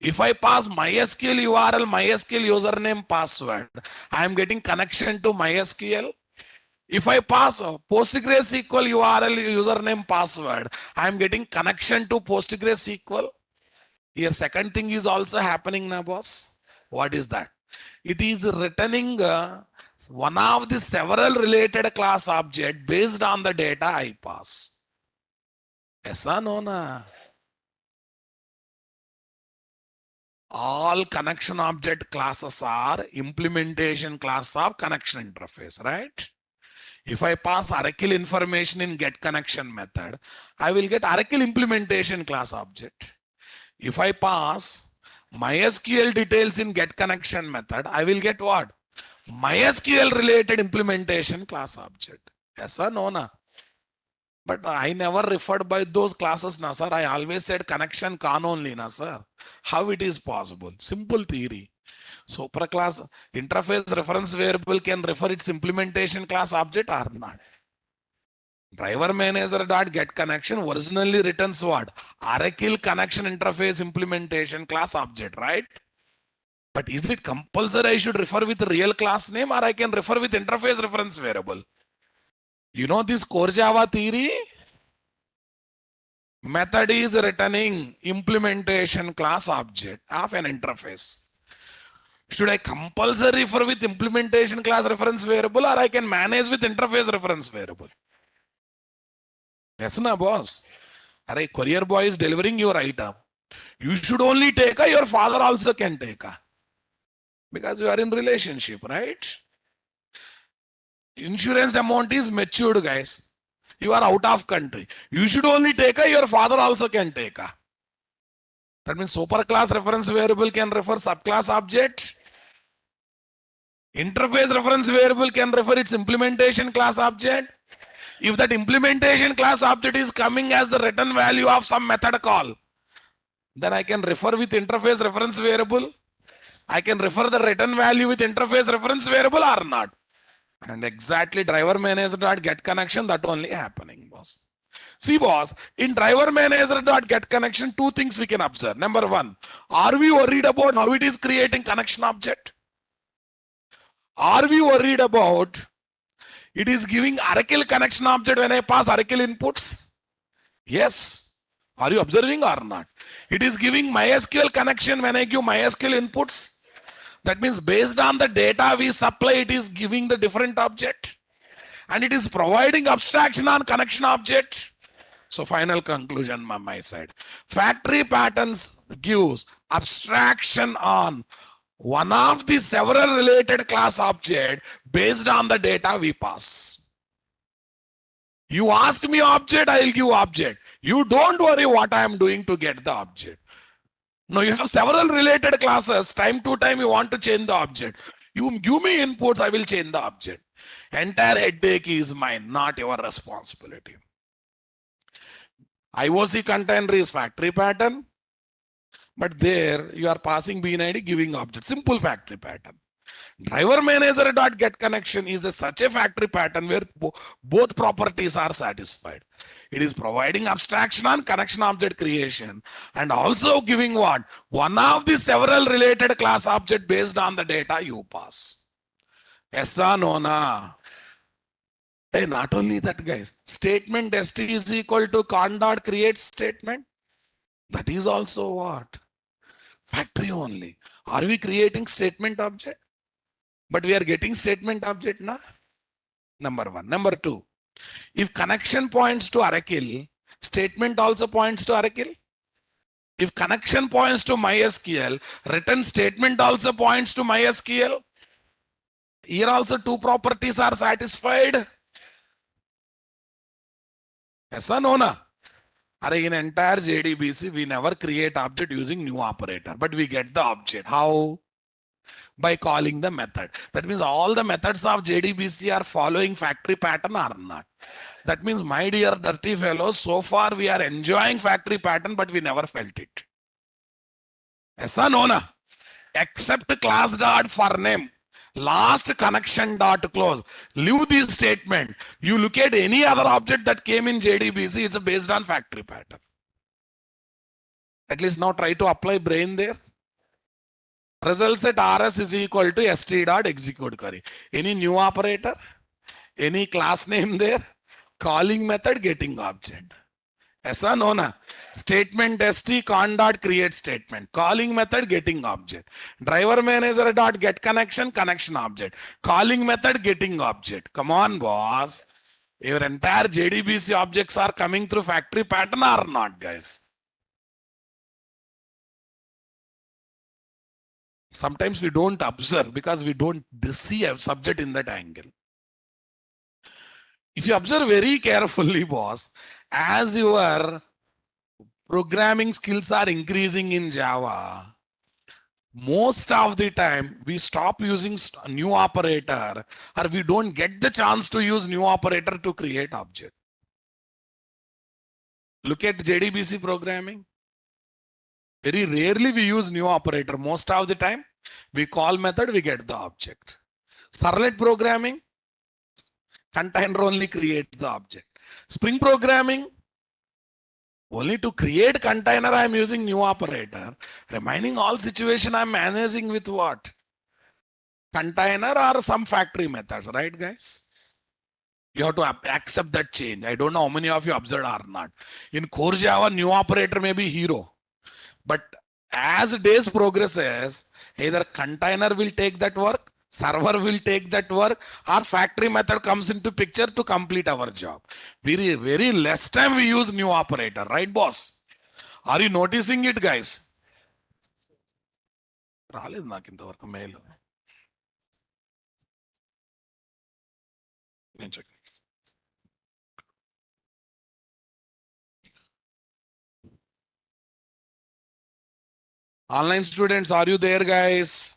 If I pass MySQL URL, MySQL username, password, I am getting connection to MySQL. If I pass PostgreSQL URL, username, password, I am getting connection to PostgreSQL. Here, second thing is also happening now, boss. What is that? It is returning one of the several related class object based on the data I pass. Yes or no? Na? All connection object classes are implementation class of connection interface, right? If I pass Oracle information in get connection method, I will get Oracle implementation class object. If I pass MySQL details in get connection method, I will get what? MySQL related implementation class object. Yes or no? Na? But I never referred by those classes, na sir. I always said connection can only, na sir. How it is possible? Simple theory. Superclass interface reference variable can refer its implementation class object or not. Driver manager dot get connection originally returns what? Oracle connection interface implementation class object, right? But is it compulsory I should refer with real class name or I can refer with interface reference variable? You know this core Java theory? Method is returning implementation class object of an interface. Should I compulsory refer with implementation class reference variable or I can manage with interface reference variable? Yes, na boss. Array, courier boy is delivering your item. You should only take a, your father also can take a. Because you are in relationship, right? Insurance amount is matured, guys. You are out of country. You should only take a, your father also can take a. That means superclass reference variable can refer subclass object. Interface reference variable can refer its implementation class object. If that implementation class object is coming as the return value of some method call, then I can refer with interface reference variable. I can refer the return value with interface reference variable or not. And exactly driver manager dot get connection, that only happening, boss. See, boss, in driver manager dot get connection, two things we can observe. Number one, are we worried about how it is creating connection object? Are we worried about it is giving Oracle connection object when I pass Oracle inputs? Yes. Are you observing or not? It is giving MySQL connection when I give MySQL inputs. That means based on the data we supply, it is giving the different object. And it is providing abstraction on connection object. So final conclusion on my side. Factory patterns gives abstraction on one of the several related class object based on the data we pass. You asked me object, I will give object. You don't worry what I am doing to get the object. No, you have several related classes. Time to time you want to change the object. You give me inputs, I will change the object. Entire headache is mine, not your responsibility. IOC container is factory pattern. But there you are passing BNID giving object. Simple factory pattern. Driver manager dot get connection is such a factory pattern where both properties are satisfied. It is providing abstraction on connection object creation and also giving what? One of the several related class object based on the data you pass. Yes or no? Na? Hey, not only that, guys. Statement st is equal to con dot create statement. That is also what? Factory only. Are we creating statement object? But we are getting statement object, na? Number one. Number two, if connection points to Oracle, statement also points to Oracle. If connection points to MySQL, return statement also points to MySQL. Here also two properties are satisfied. Yes or no? Na? In entire JDBC, we never create object using new operator, but we get the object. How? By calling the method. That means all the methods of JDBC are following factory pattern or not. That means, my dear dirty fellows, so far we are enjoying factory pattern, but we never felt it. Yes or no? Na? Except class dot for name. Last connection dot close. Leave this statement. You look at any other object that came in JDBC, it's based on factory pattern. At least now try to apply brain there. Result set RS is equal to st dot execute query. Any new operator? Any class name there? Calling method getting object. Yes or no? Na? Statement st con dot create statement. Calling method getting object. Driver manager dot get connection object. Calling method getting object. Come on, boss. Your entire JDBC objects are coming through factory pattern or not, guys? Sometimes we don't observe because we don't see a subject in that angle. If you observe very carefully, boss, as your programming skills are increasing in Java, most of the time we stop using new operator, or we don't get the chance to use new operator to create object. Look at JDBC programming. Very rarely we use new operator. Most of the time we call method, we get the object. Servlet programming, container only create the object. Spring programming, only to create container I am using new operator. Remaining all situation I am managing with what? Container or some factory methods, right, guys? You have to accept that change. I don't know how many of you observed or not. In core Java, new operator may be hero. But as days progresses, either container will take that work, server will take that work, or factory method comes into picture to complete our job. Very, very less time we use new operator, right, boss? Are you noticing it, guys? Mail. Online students, are you there, guys?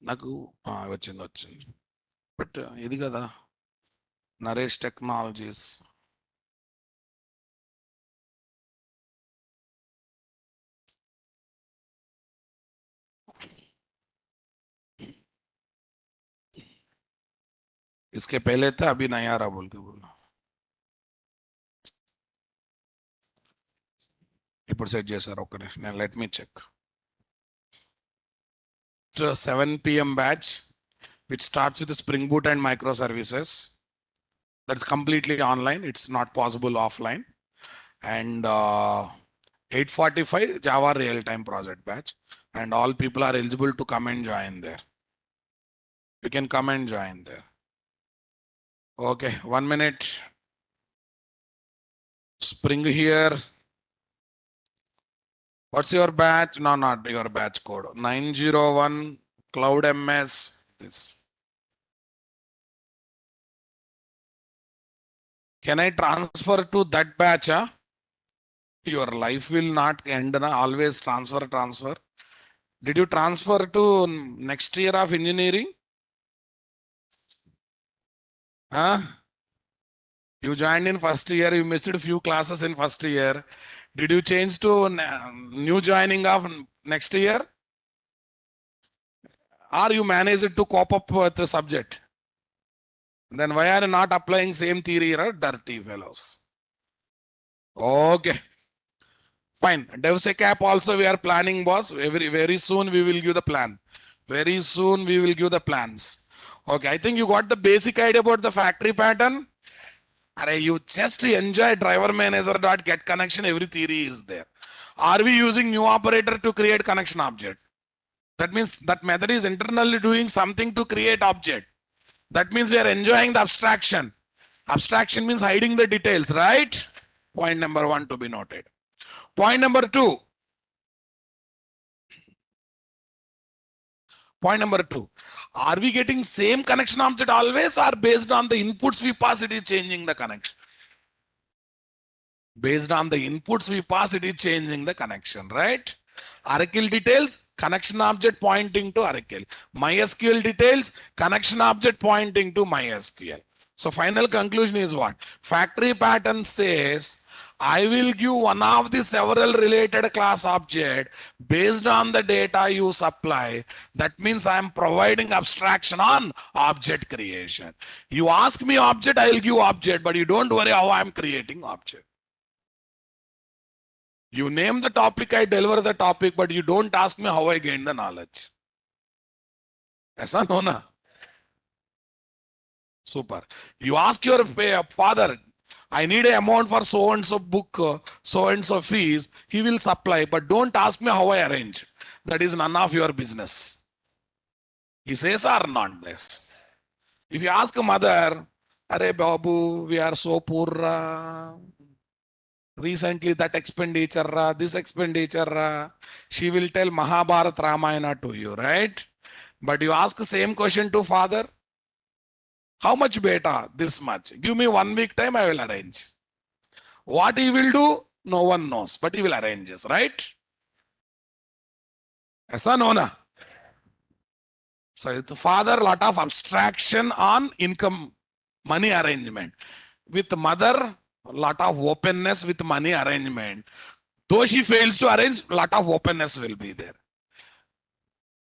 నాకు వచ్చింది but ఇది కదా Naresh technologies इसके पहले था अभी नहीं आ रहा बोल के बोला ఇప్పుడు సెట్ చేశారు ఒక్క నిమిషం let me check 7 PM batch which starts with Spring Boot and microservices. That's completely online. It's not possible offline. And 8:45 Java real-time project batch. And all people are eligible to come and join there. You can come and join there. Okay, 1 minute. Spring here. What's your batch? No, not your batch code. 901 Cloud MS. This. Can I transfer to that batch? Huh? Your life will not end. Na? Always transfer. Did you transfer to next year of engineering? Huh? You joined in first year. You missed a few classes in first year. Did you change to new joining of next year? Or you managed to cope up with the subject? Then why are you not applying same theory, dirty fellows? Okay. Fine. DevSecApp also we are planning, boss. Very soon we will give the plan. Very soon we will give the plans. Okay. I think you got the basic idea about the factory pattern. You just enjoy driver manager dot get connection. Every theory is there. Are we using new operator to create connection object? That means that method is internally doing something to create object. That means we are enjoying the abstraction. Abstraction means hiding the details, right? Point number 1 to be noted. Point number two. Point number two. Are we getting same connection object always, or based on the inputs we pass, it is changing the connection? Based on the inputs we pass, it is changing the connection, right? Oracle details, connection object pointing to Oracle. MySQL details, connection object pointing to MySQL. So final conclusion is what? Factory pattern says, I will give one of the several related class object based on the data you supply. That means I am providing abstraction on object creation. You ask me object, I will give object, but you don't worry how I am creating object. You name the topic, I deliver the topic, but you don't ask me how I gain the knowledge. Aisa no na? Super. You ask your father, I need an amount for so and so book, so and so fees. He will supply, but don't ask me how I arrange. That is none of your business. He says or not this. If you ask a mother, Arey Babu, we are so poor. Recently that expenditure, this expenditure, she will tell Mahabharata Ramayana to you, right? But you ask the same question to father, how much beta? This much. Give me 1 week time, I will arrange. What he will do, no one knows, but he will arrange this, right? Aisa no na? So the father, lot of abstraction on income, money arrangement. With mother, lot of openness with money arrangement. Though she fails to arrange, lot of openness will be there.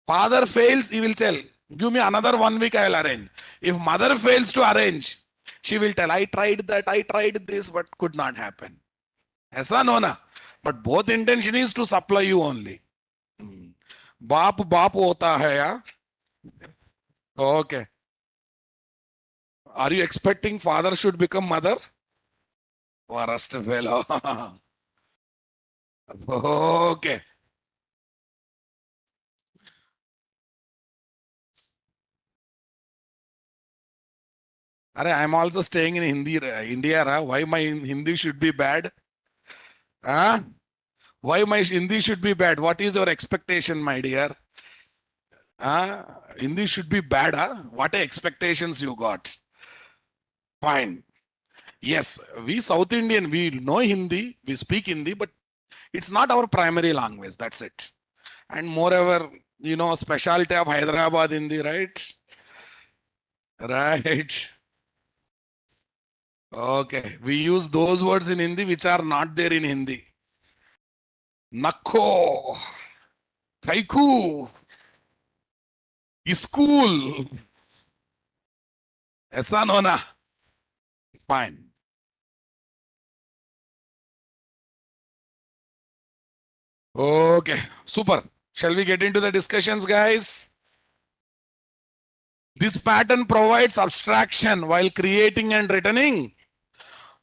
Father fails, he will tell, give me another 1 week, I will arrange. If mother fails to arrange, she will tell, I tried that, I tried this, but could not happen. Aisa no na? But both intention is to supply you only. Baap hota hai ya? Okay. Are you expecting father should become mother? Worst fellow. Okay. I am also staying in India. Why my Hindi should be bad? Huh? Why my Hindi should be bad? What is your expectation, my dear? Hindi should be bad. What expectations you got? Fine. Yes, we South Indian, we know Hindi, we speak Hindi, but it's not our primary language. That's it. And moreover, specialty of Hyderabad Hindi, right? Right. Okay. We use those words in Hindi which are not there in Hindi. Nakko, Kaiku, School. Aisa no na? Fine. Okay. Super. Shall we get into the discussions, guys? This pattern provides abstraction while creating and returning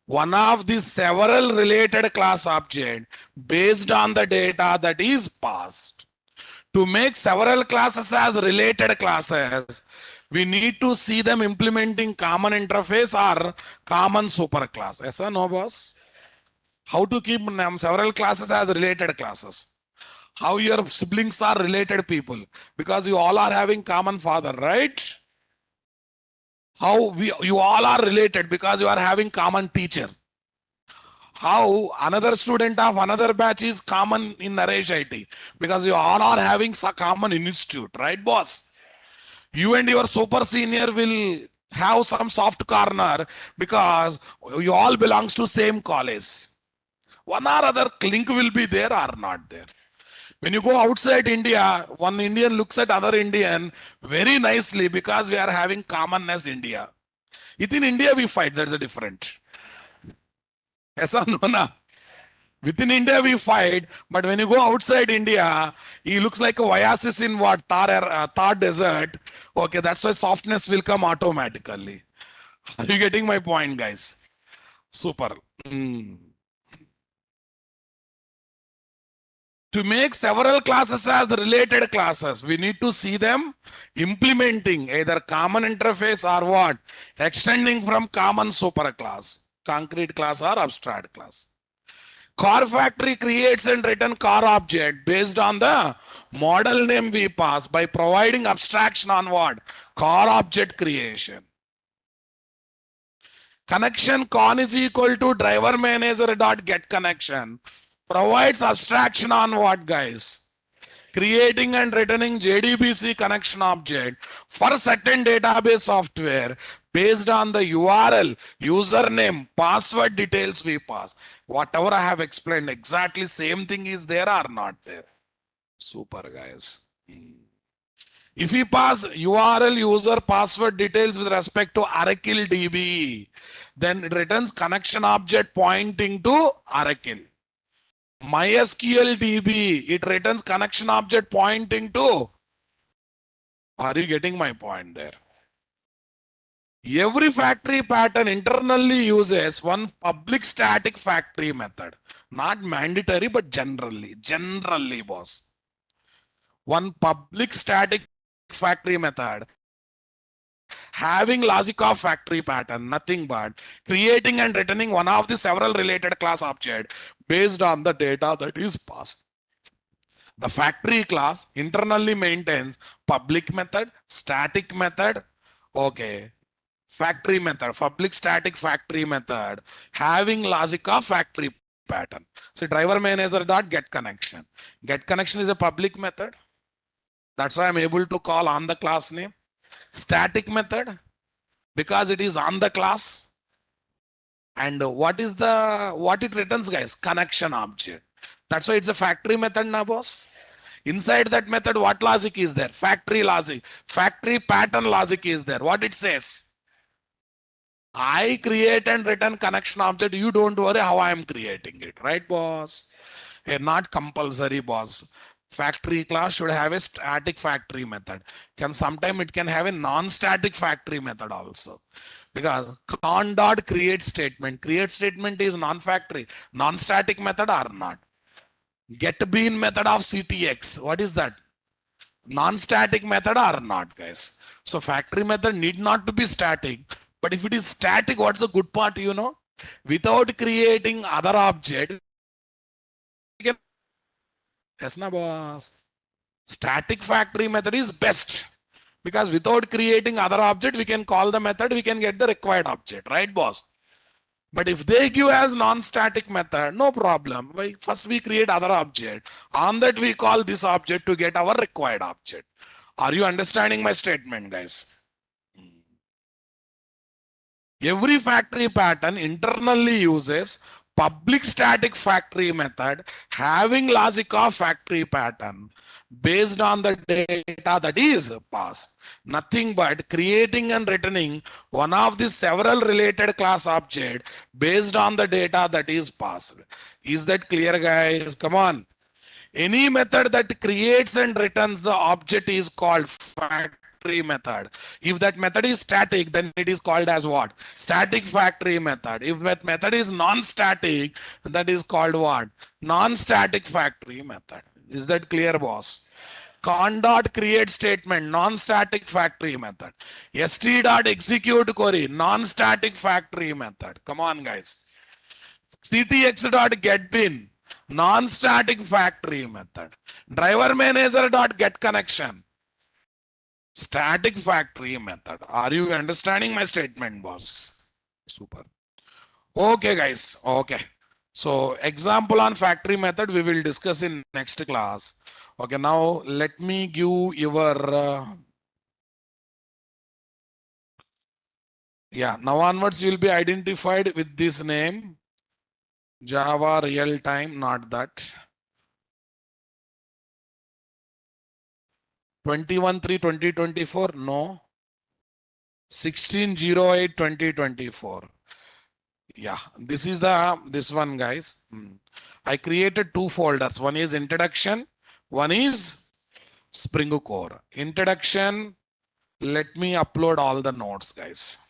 one of the several related class objects based on the data that is passed. To make several classes as related classes, we need to see them implementing common interface or common superclass. Aisa no, boss? How to keep several classes as related classes? How your siblings are related people? Because you all are having common father, right? How you all are related because you are having common teacher. How another student of another batch is common in Naresh IT because you all are having a common institute, right, boss? You and your super senior will have some soft corner because you all belongs to same college. One or other link will be there or not there. When you go outside India, one Indian looks at other Indian very nicely because we are having commonness India. Within India we fight, that's a different. Aisa no na? Within India we fight, but when you go outside India, he looks like a oasis in what? Thar desert. Okay, that's why softness will come automatically. Are you getting my point, guys? Super. To make several classes as related classes, we need to see them implementing either common interface or what? Extending from common superclass, concrete class or abstract class. Car factory creates and return car object based on the model name we pass by providing abstraction on what? Car object creation. Connection con is equal to driver manager dot get connection. Provides abstraction on what, guys? Creating and returning JDBC connection object for certain database software based on the URL, username, password details we pass. Whatever I have explained, exactly same thing is there or not there. Super, guys. If we pass URL, user, password details with respect to Oracle DB, then it returns connection object pointing to Oracle. MySQL DB, it returns connection object pointing to. Are you getting my point there? Every factory pattern internally uses one public static factory method. Not mandatory, but generally, boss. One public static factory method having logic of factory pattern, nothing but creating and returning one of the several related class object based on the data that is passed. The factory class internally maintains public method, static method, okay, factory method, public static factory method, having logic of factory pattern. So driver manager dot get connection. Get connection is a public method. That's why I'm able to call on the class name. Static method, because it is on the class. And what it returns, guys? Connection object. That's why it's a factory method now, boss. Inside that method, what logic is there? Factory logic. Factory pattern logic is there. What it says? I create and return connection object. You don't worry how I am creating it. Right, boss? Not compulsory, boss. Factory class should have a static factory method. Sometime it can have a non-static factory method also. Because con dot create statement. Create statement is non-factory. Non-static method or not. Get bean method of CTX. What is that? Non-static method or not, guys? So factory method need not to be static. But if it is static, what's the good part, you know? Without creating other object, yes, na boss. Static factory method is best. Because without creating other object, we can call the method, we can get the required object, right, boss? But if they give as non-static method, no problem. First we create other object. On that we call this object to get our required object. Are you understanding my statement, guys? Every factory pattern internally uses public static factory method having logic of factory pattern based on the data that is passed. Nothing but creating and returning one of the several related class object based on the data that is passed. Is that clear, guys? Come on. Any method that creates and returns the object is called factory method. If that method is static, then it is called as what? Static factory method. If that method is non-static, that is called what? Non-static factory method. Is that clear, boss? Con dot create statement, non-static factory method. St dot execute query, non-static factory method. Come on, guys. CTX dot get bin, non-static factory method. Driver manager dot get connection, static factory method. Are you understanding my statement, boss? Super. Okay, guys. Okay. So example on factory method we will discuss in next class. Okay, now let me give your now onwards you will be identified with this name, Java real time, not that. 21/3/2024, no. 16/08/2024. Yeah, this is this one, guys. I created two folders. One is introduction, one is Spring Core. Introduction, let me upload all the notes, guys.